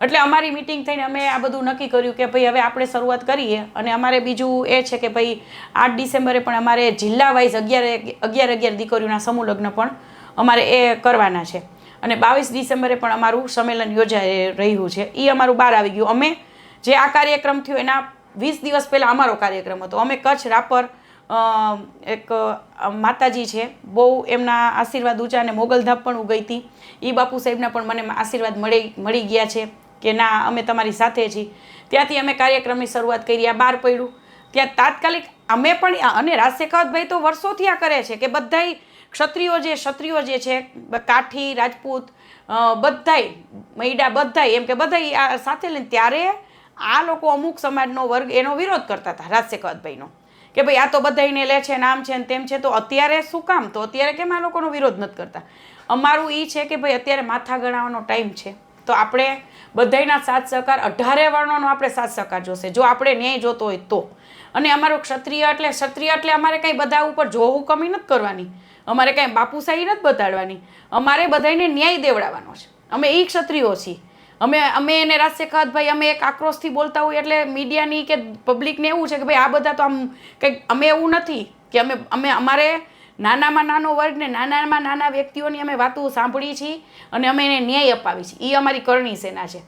એટલે અમારી મિટિંગ થઈને અમે આ બધું નક્કી કર્યું કે ભાઈ હવે આપણે શરૂઆત કરીએ. અને અમારે બીજું એ છે કે ભાઈ 8 ડિસેમ્બરે પણ અમારે જિલ્લા વાઇઝ 11 દીકરીઓના સમૂહ લગ્ન પણ અમારે એ કરવાના છે. અને 22 ડિસેમ્બરે પણ અમારું સંમેલન યોજાઈ રહ્યું છે. એ અમારું બહાર આવી ગયું. અમે જે આ કાર્યક્રમ થયો એના 20 દિવસ પહેલાં અમારો કાર્યક્રમ હતો. અમે કચ્છ રાપર એક માતાજી છે, બહુ એમના આશીર્વાદ ઊંચા, અને મોગલધામ પણ હું ગઈ હતી. એ બાપુ સાહેબના પણ મને આશીર્વાદ મળી ગયા છે કે ના અમે તમારી સાથે છીએ. ત્યાંથી અમે કાર્યક્રમની શરૂઆત કરી. આ બહાર પડ્યું ત્યાં તાત્કાલિક અમે પણ, અને રાજ શેખાવતભાઈ તો વર્ષોથી આ કરે છે કે બધાય ક્ષત્રિયો જે છે, કાઠી, રાજપૂત, બધાય મૈડા, બધાય એમ કે બધાય આ સાથે લઈને, ત્યારે આ લોકો અમુક સમાજનો વર્ગ એનો વિરોધ કરતા હતા રાજ શેખાવતભાઈનો કે ભાઈ આ તો બધાયને લે છે, નામ છે ને તેમ છે. તો અત્યારે શું કામ, તો અત્યારે કેમ આ લોકોનો વિરોધ નથી કરતા? અમારું એ છે કે ભાઈ અત્યારે માથા ગણાવવાનો ટાઈમ છે, તો આપણે બધાયના સાથ સહકાર, 18 વર્ણોનો આપણે સાથ સહકાર જોશે જો આપણે ન્યાય જોતો હોય તો. અને અમારું ક્ષત્રિય એટલે અમારે કંઈ બધા ઉપર જોવું કમી નથી કરવાની, અમારે કાંઈ બાપુશાહી નથી બતાડવાની, અમારે બધાને ન્યાય દેવડાવવાનો છે. અમે એ ક્ષત્રિયો છીએ. અમે એને રાજ શેખાવતભાઈ અમે એક આક્રોશથી બોલતા હોઈએ એટલે મીડિયાની કે પબ્લિકને એવું છે કે ભાઈ આ બધા તો આમ કંઈક, અમે એવું નથી કે અમારે નાનામાં નાનો વર્ગ ને નાનામાં નાના વ્યક્તિઓની અમે વાતો સાંભળી છીએ અને અમે એને ન્યાય અપાવી છીએ. એ અમારી કરણી સેના છે,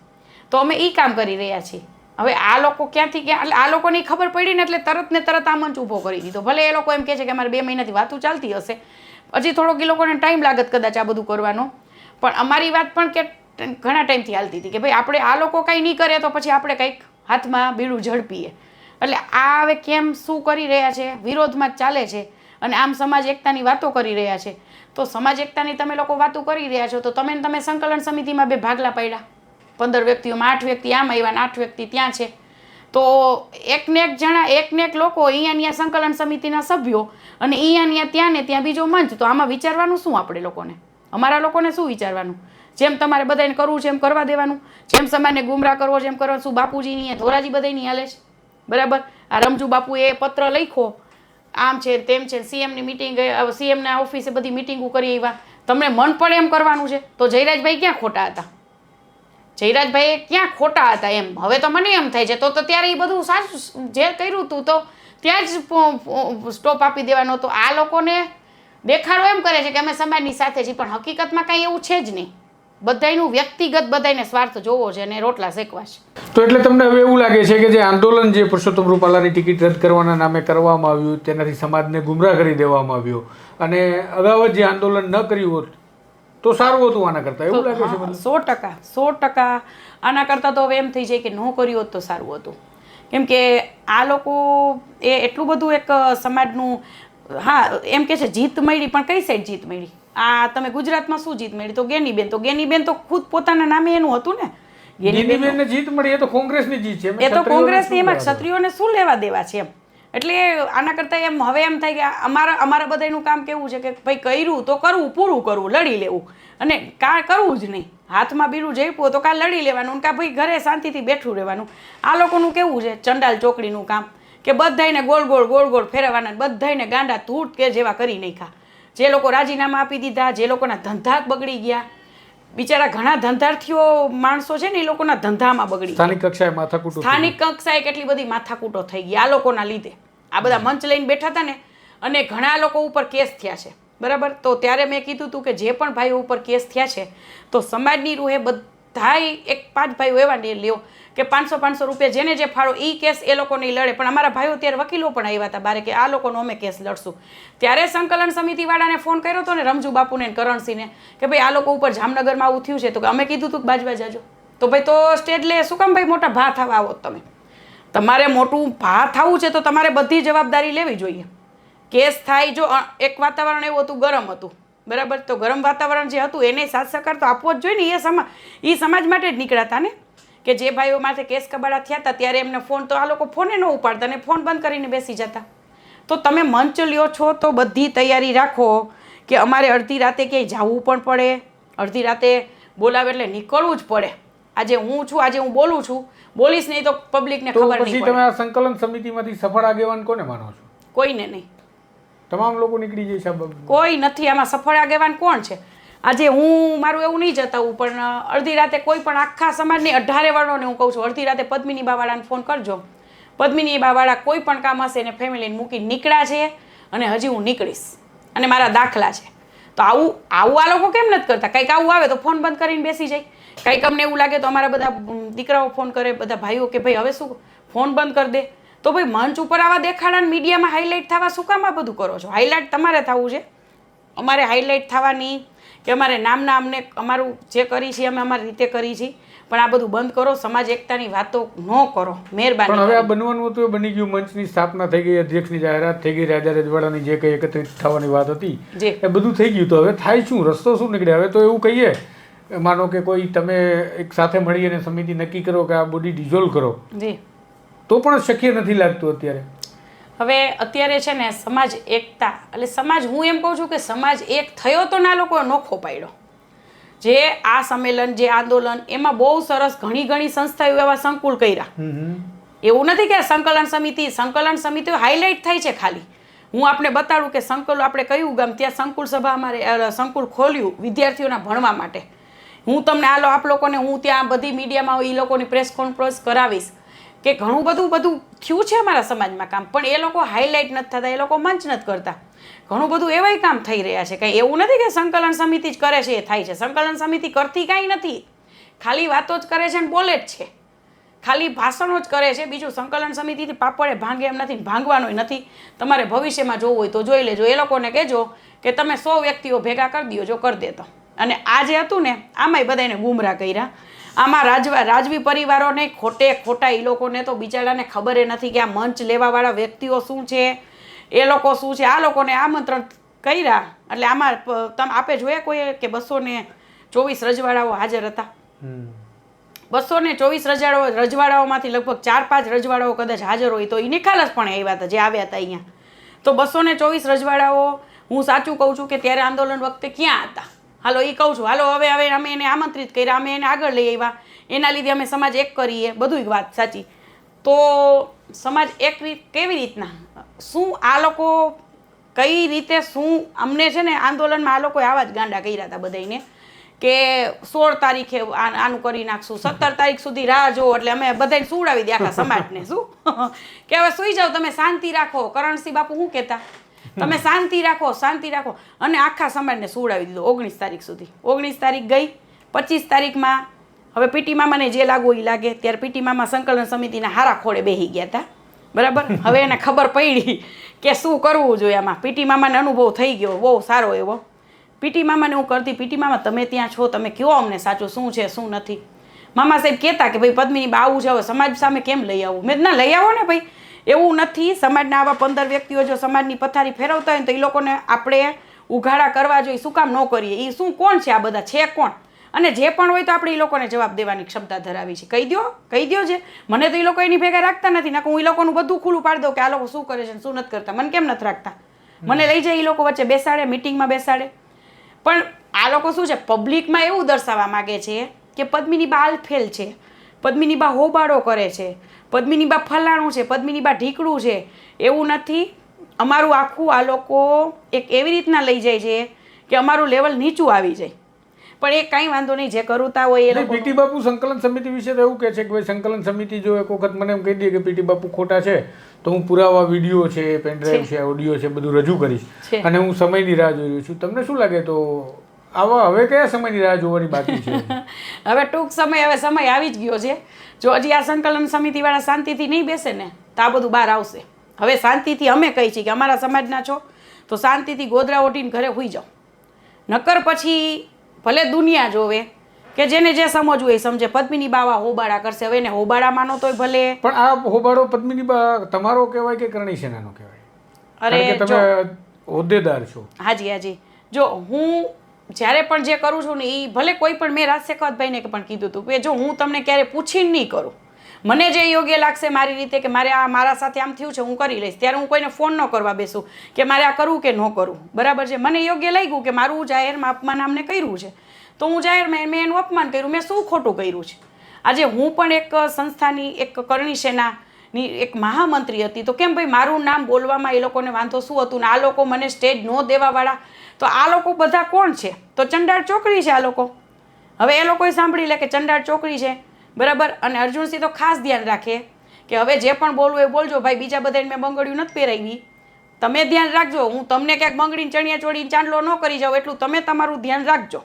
તો અમે એ કામ કરી રહ્યા છીએ. હવે આ લોકો ક્યાંથી ક્યાં, એટલે આ લોકોની ખબર પડી ને એટલે તરત આ મંચ ઊભો કરી દીધો. ભલે એ લોકો એમ કહે છે કે અમારે 2 મહિનાથી વાતો ચાલતી હશે, હજી થોડોક એ લોકોને ટાઈમ લાગત કદાચ આ બધું કરવાનો, પણ અમારી વાત પણ કે ઘણા ટાઈમથી હાલતી હતી કે ભાઈ આપણે આ લોકો કંઈ નહીં કરે તો પછી આપણે કંઈક હાથમાં બીડું ઝડપીએ. એટલે આ હવે કેમ શું કરી રહ્યા છે, વિરોધમાં જ ચાલે છે. અને આમ સમાજ એકતાની વાતો કરી રહ્યા છે. તો સમાજ એકતાની તમે લોકો વાતો કરી રહ્યા છો, તો તમે સંકલન સમિતિમાં 2 ભાગલા પાડ્યા, 15 વ્યક્તિઓમાં 8 વ્યક્તિ આમ આવ્યા ને 8 વ્યક્તિ ત્યાં છે. તો એકને એક લોકો અહીંયા સંકલન સમિતિના સભ્યો, અને અહીંયા ત્યાં ને ત્યાં બીજો મંચ. તો આમાં વિચારવાનું શું આપણે લોકોને, અમારા લોકોને શું વિચારવાનું? જેમ તમારે બધાને કરવું છે એમ કરવા દેવાનું, જેમ સમાજને ગુમરાહ કરવો છે એમ કરવાનું. શું બાપુજીની ધોરાજી બધાની હાલે છે? બરાબર. આ રમજુ બાપુએ પત્ર લખ્યો, આમ છે તેમ છે, સીએમની મિટિંગ, સીએમના ઓફિસે બધી મિટિંગો કરી આવ્યા. તમને મન પડે એમ કરવાનું છે. તો જયરાજભાઈ ક્યાં ખોટા હતા? જયરાજભાઈ ક્યાં ખોટા હતા એમ હવે તો મને એમ થાય છે. તો ત્યારે એ બધું સાચું જે કર્યું હતું તો ત્યાં જ સ્ટોપ આપી દેવાનો. તો આ લોકોને દેખાડો એમ કરે છે કે અમે સમાજની સાથે છીએ, પણ હકીકતમાં કાંઈ એવું છે જ નહીં. બધાયનું વ્યક્તિગત બધાને સ્વાર્થ જોવો છે અને રોટલા શેકવા છે. તો એટલે તમને હવે એવું લાગે છે કે જે આંદોલન જે પુરુષોત્તમ રૂપાલાની ટિકિટ રદ કરવાના નામે કરવામાં આવ્યું, તેનાથી સમાજને ગુમરાહ કરી દેવામાં આવ્યો, અને અગાઉ જે આંદોલન ન કર્યું હોત તો સારું હતું આના કરતાં, એવું લાગે છે? 100% આના કરતાં તો હવે એમ થઈ જાય કે ન કર્યું હોત તો સારું હતું. કેમ કે આ લોકો એ એટલું બધું એક સમાજનું, હા એમ કે છે જીત મળી, પણ કઈ સાઈડ જીત મળી? આ તમે ગુજરાતમાં શું જીત મળી? તો ગેનીબેન તો ખુદ પોતાના નામે એનું હતું ને. ગેનીબેનને જીત મળી, એ તો કોંગ્રેસની જીત છે. એ તો કોંગ્રેસની, એમાં ક્ષત્રિયોને શું લેવા દેવા છે એમ. એટલે આના કરતાં એમ હવે એમ થાય કે અમારા બધાનું કામ કેવું છે કે ભાઈ કર્યું તો કરવું, પૂરું કરવું, લડી લેવું, અને કાં કરવું જ નહીં. હાથમાં બીડું જઈપું તો કાં લડી લેવાનું, કાં ભાઈ ઘરે શાંતિથી બેઠું રહેવાનું. આ લોકોનું કેવું છે ચંડાલ ચોકડીનું કામ કે બધાયને ગોળ ફેરવવાના, બધાયને ગાંડા તૂટ કે જેવા કરી નાખ્યા. જે લોકો રાજીનામા આપી દીધા, જે લોકોના ધંધા બગડી ગયા, બિચારા ઘણા ધંધાર્થીઓ માણસો છે ને એ લોકોના ધંધામાં બગડી ગયા. સ્થાનિક કક્ષાએ કેટલી બધી માથાકૂટો થઈ ગઈ આ લોકોના લીધે. આ બધા મંચ લઈને બેઠા હતા ને, અને ઘણા લોકો ઉપર કેસ થયા છે. બરાબર. તો ત્યારે મેં કીધું હતું કે જે પણ ભાઈઓ ઉપર કેસ થયા છે તો સમાજની રૂહે બધાય 5 ભાઈઓ એવા લ્યો કે 500 રૂપિયા જેને જે ફાળો એ કેસ એ લોકો નહીં લડે. પણ અમારા ભાઈઓ ત્યારે વકીલો પણ આવ્યા હતા બારે કે આ લોકોનો અમે કેસ લડશું. ત્યારે સંકલન સમિતિવાળાને ફોન કર્યો હતો ને, રમજુ બાપુને, કરણસિંહને, કે ભાઈ આ લોકો ઉપર જામનગરમાં આવું થયું છે. તો અમે કીધું હતું કે બાજવા જાજો. તો ભાઈ તો સ્ટેજ લે, શું કામ ભાઈ મોટા ભા થવા આવો? તમારે મોટું ભા થવું છે તો તમારે બધી જવાબદારી લેવી જોઈએ. કેસ થાય, જો એક વાતાવરણ એવું હતું, ગરમ હતું, બરાબર, તો ગરમ વાતાવરણ જે હતું એને સાથ સહકાર તો આપવો જ જોઈએ ને. એ સમાજ માટે જ નીકળ્યા ને, કે જે ભાઈઓ માથે કેસ કબાડા થયા હતા ત્યારે એમને ફોન, તો આ લોકો ફોને ન ઉપાડતા ને ફોન બંધ કરીને બેસી જતા. તો તમે મંચ લ્યો છો તો બધી તૈયારી રાખો કે અમારે અડધી રાતે ક્યાંય જવું પણ પડે, અડધી રાતે બોલાવે એટલે નીકળવું જ પડે. આજે હું છું, આજે હું બોલું છું, બોલીશ નહીં તો પબ્લિકને ખબર નહીં પડે. તમે આ સંકલન સમિતિમાંથી સફળ આગેવાન કોને માનો છો? કોઈને નહીં. તમામ લોકો નીકળી જાય છે? કોઈ નથી આમાં સફળ આગેવાન. કોણ છે? આજે હું મારું એવું નહીં જતાવું, પણ અડધી રાતે કોઈ પણ આખા સમાજની 18 વર્ણોને હું કહું છું, અડધી રાતે પદ્મિની બાવાળાને ફોન કરજો. પદ્મિની બાવાળા કોઈ પણ કામ હશે એને ફેમિલીને મૂકીને નીકળ્યા છે અને હજી હું નીકળીશ અને મારા દાખલા છે. તો આવું આ લોકો કેમ નથી કરતા? કંઈક આવું આવે તો ફોન બંધ કરીને બેસી જાય. કંઈક અમને એવું લાગે તો અમારા બધા દીકરાઓ ફોન કરે, બધા ભાઈઓ કે ભાઈ હવે શું ફોન બંધ કરી દે. તો ભાઈ મંચ ઉપર આવા દેખાડા મીડિયામાં હાઇલાઇટ થવા શું કામ આ બધું કરો છો? હાઇલાઇટ તમારે થવું છે, અમારે હાઇલાઇટ થવાની કે અમારે નામના અમને અમારું જે કરી છે અમે અમારી રીતે કરી છીએ, પણ આ બધું બંધ કરો. સમાજ એકતાની વાતો ન કરો, મહેરબાની. પણ હવે આ બનવાનું હતું એ બની ગયું. મંચની સ્થાપના થઈ ગઈ, અધ્યક્ષની જાહેરાત થઈ ગઈ, રાજા રજવાડાની જે કંઈ એકત્રિત થવાની વાત હતી એ બધું થઈ ગયું. તો હવે થાય શું? રસ્તો શું નીકળે? હવે તો એવું કહીએ, માનો કે કોઈ તમે એક સાથે મળી અને સમિતિ નક્કી કરો કે આ બોડી ડિઝોલ્વ કરો, જી, તો પણ શક્ય નથી લાગતું અત્યારે. હવે અત્યારે છે ને સમાજ એકતા એટલે સમાજ, હું એમ કહું છું કે સમાજ એક થયો તો ના લોકો નોખો પાડ્યો. જે આ સંમેલન, જે આંદોલન, એમાં બહુ સરસ ઘણી સંસ્થાઓ એવા સંકુલ કર્યા. એવું નથી કે સંકલન સમિતિઓ હાઇલાઇટ થાય છે ખાલી. હું આપણે બતાડું કે સંકુલ આપણે કયું ગામ, ત્યાં સંકુલ સભા અમારે સંકુલ ખોલ્યું વિદ્યાર્થીઓના ભણવા માટે. હું તમને આપ લોકોને હું ત્યાં બધી મીડિયામાં એ લોકોની પ્રેસ કોન્ફરન્સ કરાવીશ કે ઘણું બધું થયું છે અમારા સમાજમાં કામ, પણ એ લોકો હાઇલાઇટ નથી થતા, એ લોકો મંચ નથી કરતા. ઘણું બધું એવાય કામ થઈ રહ્યા છે. કંઈ એવું નથી કે સંકલન સમિતિ જ કરે છે એ થાય છે. સંકલન સમિતિ કરતી કાંઈ નથી, ખાલી વાતો જ કરે છે ને બોલે જ છે, ખાલી ભાષણો જ કરે છે. બીજું સંકલન સમિતિથી પાપડે ભાંગે એમ નથી, ભાંગવાનું નથી. તમારે ભવિષ્યમાં જોવું હોય તો જોઈ લેજો. એ લોકોને કહેજો કે તમે 100 વ્યક્તિઓ ભેગા કરી દો, જો કરી દે તો. અને આ જે હતું ને આમાંય બધાને ગુમરાહ કર્યા. આમાં રાજવી પરિવારોને ખોટા એ લોકોને તો બિચારાને ખબર નથી કે આ મંચ લેવાવાળા વ્યક્તિઓ શું છે, એ લોકો શું છે. આ લોકોને આમંત્રણ કર્યા એટલે આમાં આપે જોયા કોઈ કે 224 રજવાડાઓ હાજર હતા. 224 રજવાડાઓમાંથી લગભગ 4-5 રજવાડાઓ કદાચ હાજર હોય તો એ નિખાલસ પણ આવ્યા હતા જે આવ્યા હતા અહીંયા. તો 224 રજવાડાઓ, હું સાચું કહું છું કે ત્યારે આંદોલન વખતે ક્યાં હતા? હાલો એ કહું છું, હાલો હવે અમે એને આમંત્રિત કર્યા, અમે એને આગળ લઈ આવ્યા, એના લીધે અમે સમાજ એક કરીએ, બધું વાત સાચી. તો સમાજ એક કેવી રીતના, શું આ લોકો કઈ રીતે, શું અમને છે ને આંદોલનમાં આ લોકોએ આવા જ ગાંડા કર્યા હતા બધાને કે 16 તારીખે આનું કરી નાખશું, 17 તારીખ સુધી રાહ જોવો, એટલે અમે બધાને સુવડાવી દે આખા સમાજને. શું કે હવે સુઈ જાઓ તમે, શાંતિ રાખો. કરણસિંહ બાપુ શું કહેતા, તમે શાંતિ રાખો, અને આખા સમાજને સુવડાવી દીધો 19 તારીખ સુધી. 19 તારીખ ગઈ, 25 તારીખમાં હવે પીટી મામાને જે લાગુ એ લાગે. ત્યારે પીટી મામા સંકલન સમિતિના હારા ખોળે બેસી ગયા હતા, બરાબર. હવે એને ખબર પડી કે શું કરવું જોઈએ આમાં. પીટી મામાને અનુભવ થઈ ગયો બહુ સારો એવો. પીટી મામાને હું કરતી, પીટી મામા તમે ત્યાં છો, તમે કહો અમને સાચું શું છે શું નથી. મામા સાહેબ કહેતા કે ભાઈ પદ્મિની બા આવું છે, હવે સમાજ સામે કેમ લઈ આવું? મેં ના લઈ આવો ને ભાઈ, એવું નથી. સમાજના આવા 15 વ્યક્તિઓ જો સમાજની પથારી ફેરવતા હોય ને તો એ લોકોને આપણે ઉઘાડા કરવા જોઈએ. શું કામ ન કરીએ? એ શું, કોણ છે આ બધા, છે કોણ? અને જે પણ હોય તો આપણે એ લોકોને જવાબ દેવાની ક્ષમતા ધરાવી છે. કહી દો છે. મને તો એ લોકો એની ભેગા રાખતા નથી, ના હું એ લોકોનું બધું ખુલ્લું પાડી દઉં કે આ લોકો શું કરે છે શું નથી કરતા. મને કેમ નથી રાખતા? મને લઈ જાય એ લોકો વચ્ચે બેસાડે, મિટિંગમાં બેસાડે. પણ આ લોકો શું છે, પબ્લિકમાં એવું દર્શાવવા માગે છે કે પદ્મિની બા આલફેલ છે, પદ્મિની બા હોબાળો કરે છે, પદ્મિની બા ફલાણું છે, પદ્મિની બા ઢીકડું છે. એવું નથી. અમારું આખું આ લોકો એક એવી રીતના લઈ જાય છે કે અમારું લેવલ નીચું આવી જાય. પણ એ કાંઈ વાંધો નહીં, જે કરતા હોય એ લોકો. પીટી બાપુ સંકલન સમિતિ વિશે તો એવું કહે છે કે ભાઈ સંકલન સમિતિ જો એક વખત મને એમ કહી દે કે પીટી બાપુ ખોટા છે તો હું પુરાવા વિડીયો છે, પેનડ્રાઈવ છે, ઓડિયો છે, બધું રજૂ કરીશ અને હું સમયની રાહ જોઈ રહ્યો છું. તમને શું લાગે તો આવા હવે કયા સમયની રાહ જોવાની બાકી છે? હવે ટૂંક સમય, હવે સમય આવી જ ગયો છે. જો હજી આ સંકલન સમિતિવાળા શાંતિથી નહીં બેસે ને તો આ બધું બહાર આવશે. હવે શાંતિથી અમે કહી છીએ કે અમારા સમાજના છો તો શાંતિથી ગોદરા ઓઢીને ઘરે હોઈ જાઓ. નકર પછી ભલે દુનિયા જોવે કે જેને જે સમજવું હોય સમજે. પદ્મિની બાવા હોબાળા કરશે, હવે એને હોબાળા માનો તોય ભલે. પણ આ હોબાળો પદ્મિની બા તમારો કહેવાય કે કરણી સેનાનો કહેવાય? અરે તમે હોદ્દેદાર છો. હાજી. જો હું જ્યારે પણ જે કરું છું ને એ ભલે કોઈ પણ, મેં રાજશેખરભાઈને પણ કીધું હતું કે જો હું તમને ક્યારે પૂછીને નહીં કરું, મને જે યોગ્ય લાગશે મારી રીતે કે મારે આ મારા સાથે આમ થયું છે હું કરી લઈશ, ત્યારે હું કોઈને ફોન ન કરવા બેસું કે મારે આ કરવું કે ન કરવું. બરાબર છે. મને યોગ્ય લાગ્યું કે મારું જાહેરમાં અપમાન આમને કર્યું છે તો હું જાહેરમાં મેં એનું અપમાન કર્યું, મેં શું ખોટું કર્યું છે. આજે હું પણ એક સંસ્થાની, એક કરણી સેનાની એક મહામંત્રી હતી તો કેમ ભાઈ મારું નામ બોલવામાં એ લોકોને વાંધો શું હતું? ને આ લોકો મને સ્ટેજ ન દેવાવાળા તો આ લોકો બધા કોણ છે? તો ચંડાળ ચોકડી છે આ લોકો. હવે એ લોકોએ સાંભળી લે કે ચંડાળ ચોકડી છે, બરાબર. અને અર્જુનસિંહ તો ખાસ ધ્યાન રાખે કે હવે જે પણ બોલવું એ બોલજો ભાઈ, બીજા બધાને મેં બંગડીયું નથી પહેરાવી, તમે ધ્યાન રાખજો. હું તમને ક્યાંક બંગડીને ચણિયા ચોળીને ચાંદલો ન કરી જાઉં એટલું તમે તમારું ધ્યાન રાખજો.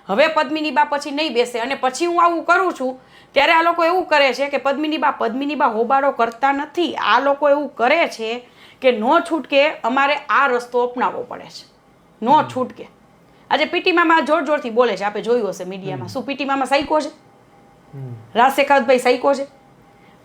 હવે પદ્મિની બા પછી નહીં બેસે. અને પછી હું આવું કરું છું ત્યારે આ લોકો એવું કરે છે કે પદ્મિની બા હોબાળો કરતા નથી. આ લોકો એવું કરે છે કે નો છૂટકે અમારે આ રસ્તો અપનાવવો પડે છે, નો છૂટકે. આજે પીટી મામા જોર જોરથી બોલે છે, આપણે જોયું હશે મીડિયામાં. શું પીટી મામા સાઈકો છે? રાજ શેખાવતભાઈ સાઈકો છે?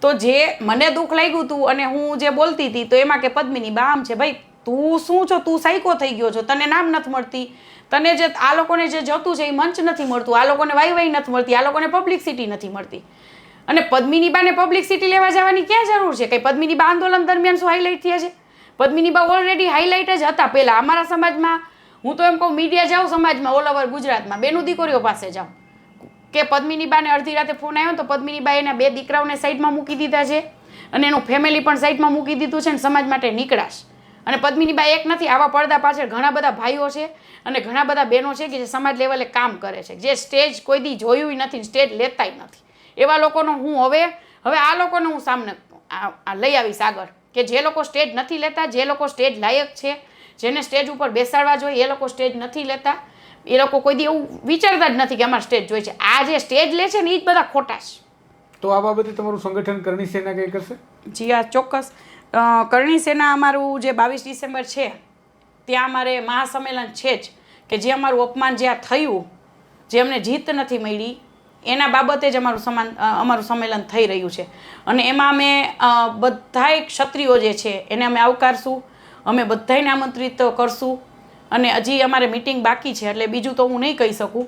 તો જે મને દુઃખ લાગ્યું હતું અને હું જે બોલતી હતી તો એમાં કે પદ્મિની બા આમ છે. ભાઈ તું શું છો? તું સાઈકો થઈ ગયો છો. તને નામ નથી મળતી, તને જે આ લોકોને જે જોતું છે એ મંચ નથી મળતું, આ લોકોને વાઈ નથી મળતી, આ લોકોને પબ્લિસિટી નથી મળતી. અને પદ્મિની બાને પબ્લિસિટી લેવા જવાની ક્યાં જરૂર છે? કંઈ પદ્મિની બા આંદોલન દરમિયાન શું હાઇલાઇટ થયા છે? પદ્મિની બા ઓલરેડી હાઇલાઇટ જ હતા પહેલાં અમારા સમાજમાં. હું તો એમ કહું મીડિયા જાઉં સમાજમાં, ઓલ ઓવર ગુજરાતમાં, બેનું દીકરીઓ પાસે જાઉં કે પદ્મિની બાને અડધી રાતે ફોન આવ્યો તો પદ્મિની બાએ એના 2 દીકરાઓને સાઈડમાં મૂકી દીધા છે અને એનું ફેમિલી પણ સાઈડમાં મૂકી દીધું છે અને સમાજ માટે નીકળાશ. અને પદ્મિની બા એક નથી, આવા પડદા પાછળ ઘણા બધા ભાઈઓ છે અને ઘણા બધા બહેનો છે કે જે સમાજ લેવલે કામ કરે છે, જે સ્ટેજ કોઈ દી જોયું નથી, સ્ટેજ લેતાય નથી. એવા લોકોનો હું હવે આ લોકોને હું સામને લઈ આવીશ આગળ કે જે લોકો સ્ટેજ નથી લેતા, જે લોકો સ્ટેજ લાયક છે, જેને સ્ટેજ ઉપર બેસાડવા જોઈએ એ લોકો સ્ટેજ નથી લેતા. એ લોકો કોઈ દી એવું વિચારતા જ નથી કે અમારે સ્ટેજ જોઈએ છે. આ જે સ્ટેજ લે છે ને એ જ બધા ખોટા છે. તો આ બાબતે તમારું સંગઠન કરણી સેના કંઈ કરશે? જી હા, ચોક્કસ. કરણી સેના અમારું જે 22 ડિસેમ્બર છે ત્યાં અમારે મહાસંમેલન છે જ કે જે અમારું અપમાન જ્યાં થયું, જે અમને જીત નથી મળી એના બાબતે જ અમારું સંમેલન થઈ રહ્યું છે. અને એમાં અમે બધાય ક્ષત્રિયો જે છે એને અમે આવકારશું, અમે બધાને આમંત્રિત કરશું. અને હજી અમારે મિટિંગ બાકી છે એટલે બીજું તો હું નહીં કહી શકું.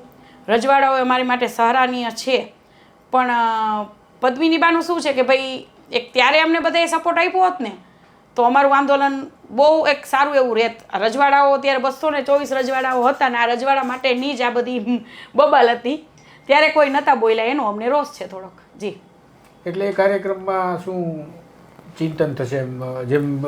રજવાડાઓ અમારી માટે સરાહનીય છે, પણ પદ્મિની બાનું શું છે કે ભાઈ એક ત્યારે અમને બધાએ સપોર્ટ આપ્યો હોત ને તો અમારું આંદોલન બહુ એક સારું એવું રહેત. રજવાડાઓ ત્યારે 224 રજવાડાઓ હતા ને આ રજવાડા માટેની જ આ બધી બબાલ હતી, ત્યારે કોઈ નહોતા બોલ્યા, એનો અમને રોષ છે થોડોક. જી. એટલે એ કાર્યક્રમમાં શું ચિંતન થશે? જેમ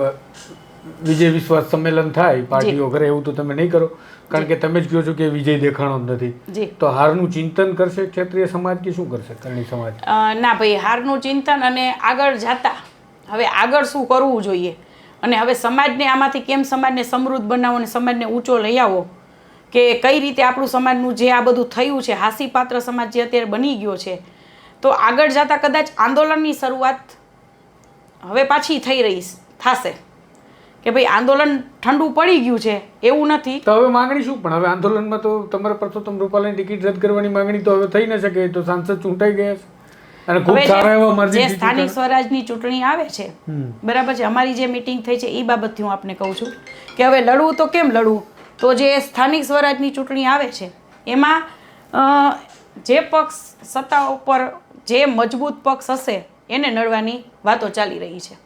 વિજય વિશ્વાસ સંમેલન થાય પાર્ટીઓ કરે એવું તો તમે નહીં કરો, કારણ કે તમે જ કહો છો કે વિજય દેખાણો જ નથી. તો હારનું ચિંતન કરશે ક્ષત્રિય સમાજ કે શું કરશે કરણી સમાજ? ના ભાઈ, હારનું ચિંતન અને આગળ જતા હવે આગળ શું કરવું જોઈએ અને હવે સમાજને આમાંથી કેમ સમાજને સમૃદ્ધ બનાવો અને સમાજને ઊંચો લઈ આવો, કે કઈ રીતે આપણું સમાજનું જે આ બધું થયું છે, હાસ્યપાત્ર સમાજ જે અત્યારે બની ગયો છે, તો આગળ જતા કદાચ આંદોલનની શરૂઆત હવે પાછી થઈ રહી થશે કે ભાઈ આંદોલન ઠંડુ પડી ગયું છે એવું નથી. તો હવે માંગણી શું? પણ હવે આંદોલનમાં તો તમારે પરસોત્તમ રૂપાલાની ટિકિટ રદ કરવાની માંગણી તો હવે થઈ ન શકે, તો સાંસદ ચૂંટાઈ ગયા છે અને ખૂબ સારા એવા માર્જિન. જે સ્થાનિક સ્વરાજની ચૂંટણી આવે છે, બરાબર છે, અમારી જે મિટિંગ થઈ છે એ બાબતથી હું આપને કહું છું કે હવે લડવું તો કેમ લડવું? તો જે સ્થાનિક સ્વરાજની ચૂંટણી આવે છે એમાં જે પક્ષ સત્તા ઉપર જે મજબૂત પક્ષ હશે એને લડવાની વાતો ચાલી રહી છે.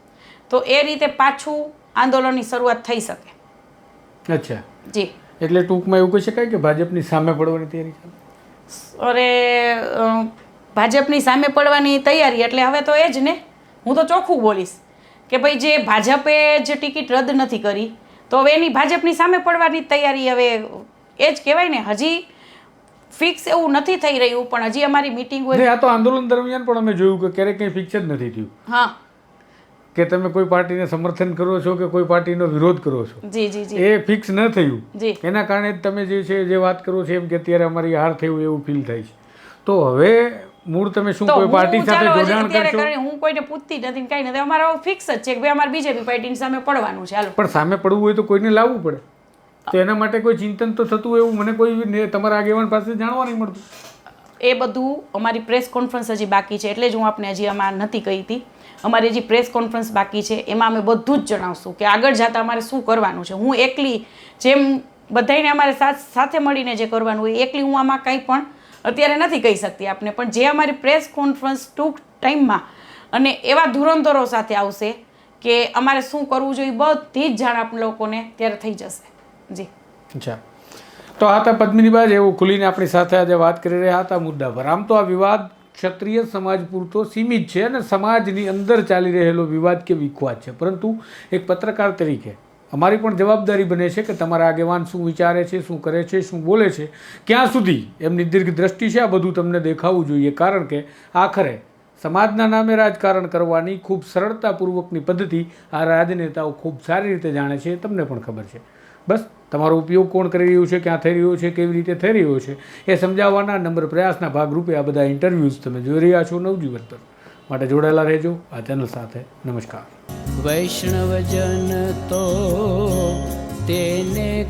તો એ રીતે પાછું આંદોલનની શરૂઆત થઈ શકે. અચ્છા, જી. એટલે ટૂંકમાં એવું કહી શકાય કે ભાજપની સામે પડવાની તૈયારી છે? અરે ભાજપની સામે પડવાની તૈયારી એટલે હવે તો એ જ ને, હું તો ચોખ્ખું બોલીશ કે ભાઈ જે ભાજપે જે ટિકિટ રદ નથી કરી તો હવે એની ભાજપની સામે પડવાની તૈયારી હવે એ જ કહેવાય ને. હજી ફિક્સ એવું નથી થઈ રહ્યું પણ હજી અમારી મિટિંગ હોય. આ તો આંદોલન દરમિયાન પણ અમે જોયું કે ક્યારેક કંઈ ફિક્સ જ નથી થયું. હા, કે તમે કોઈ પાર્ટીને સમર્થન કરો છો કે કોઈ પાર્ટીનો વિરોધ કરો છો, જી જી જી, એ ફિક્સ ન થયું. જી. એના કારણે તમે જે છે જે વાત કરો છો એમ કે અત્યારે અમારી હાર થયું એવું ફીલ થાય છે. તો હવે મૂળ તમે શું કોઈ પાર્ટી સાથે જોડાણ કરશો? હું કોઈને પૂછતી નથી ને કાંઈ નથી, અમારો ફિક્સ જ છે કે ભાઈ અમારે બીજેપી પાર્ટીની સામે પડવાનું છે. હાલો, પણ સામે પડવું હોય તો કોઈને લાવવું પડે, તો એના માટે કોઈ ચિંતન તો થતું એવું મને કોઈ તમારા આગેવાન પાસે જાણવા નહીં મળતું. એ બધું અમારી પ્રેસ કોન્ફરન્સ હજી બાકી છે એટલે જ હું આપને હજી આમાં નથી કહી હતી. અમારી હજી પ્રેસ કોન્ફરન્સ બાકી છે, એમાં અમે બધું જ જણાવશું કે આગળ જતાં અમારે શું કરવાનું છે. હું એકલી જેમ બધાને અમારે સાથે મળીને જે કરવાનું હોય એકલી હું આમાં કંઈ પણ અત્યારે નથી કહી શકતી આપને, પણ જે અમારી પ્રેસ કોન્ફરન્સ ટૂંક ટાઈમમાં અને એવા ધુરંધરો સાથે આવશે કે અમારે શું કરવું જોઈએ બધી જ જાણ આપ લોકોને ત્યારે થઈ જશે. જી. અચ્છા, તો આ હતા પદ્મિનીબા એવું ખુલીને આપણી સાથે આજે વાત કરી રહ્યા હતા મુદ્દા પર. આમ તો આ વિવાદ ક્ષત્રિય સમાજ પૂરતો સીમિત છે અને સમાજની અંદર ચાલી રહેલો વિવાદ કે વિખવાદ છે, પરંતુ એક પત્રકાર તરીકે અમારી પણ જવાબદારી બને છે કે તમારા આગેવાન શું વિચારે છે, શું કરે છે, શું બોલે છે, ક્યાં સુધી એમની દીર્ઘ દ્રષ્ટિ છે, આ બધું તમને દેખાવું જોઈએ. કારણ કે આખરે સમાજના નામે રાજકારણ કરવાની ખૂબ સરળતાપૂર્વકની પદ્ધતિ આ રાજનેતાઓ ખૂબ સારી રીતે જાણે છે, એ તમને પણ ખબર છે. બસ તમારો ઉપયોગ કોણ કરી રહ્યું છે, ક્યાં થઈ રહ્યો છે, કેવી રીતે થઈ રહ્યો છે એ સમજાવવાના નમ્ર પ્રયાસના ભાગરૂપે આ બધા ઇન્ટરવ્યૂઝ તમે જોઈ રહ્યા છો નવજીવન પર. માટે જોડાયેલા રહેજો આ ચેનલ સાથે. નમસ્કાર. વૈષ્ણવજન તો તેને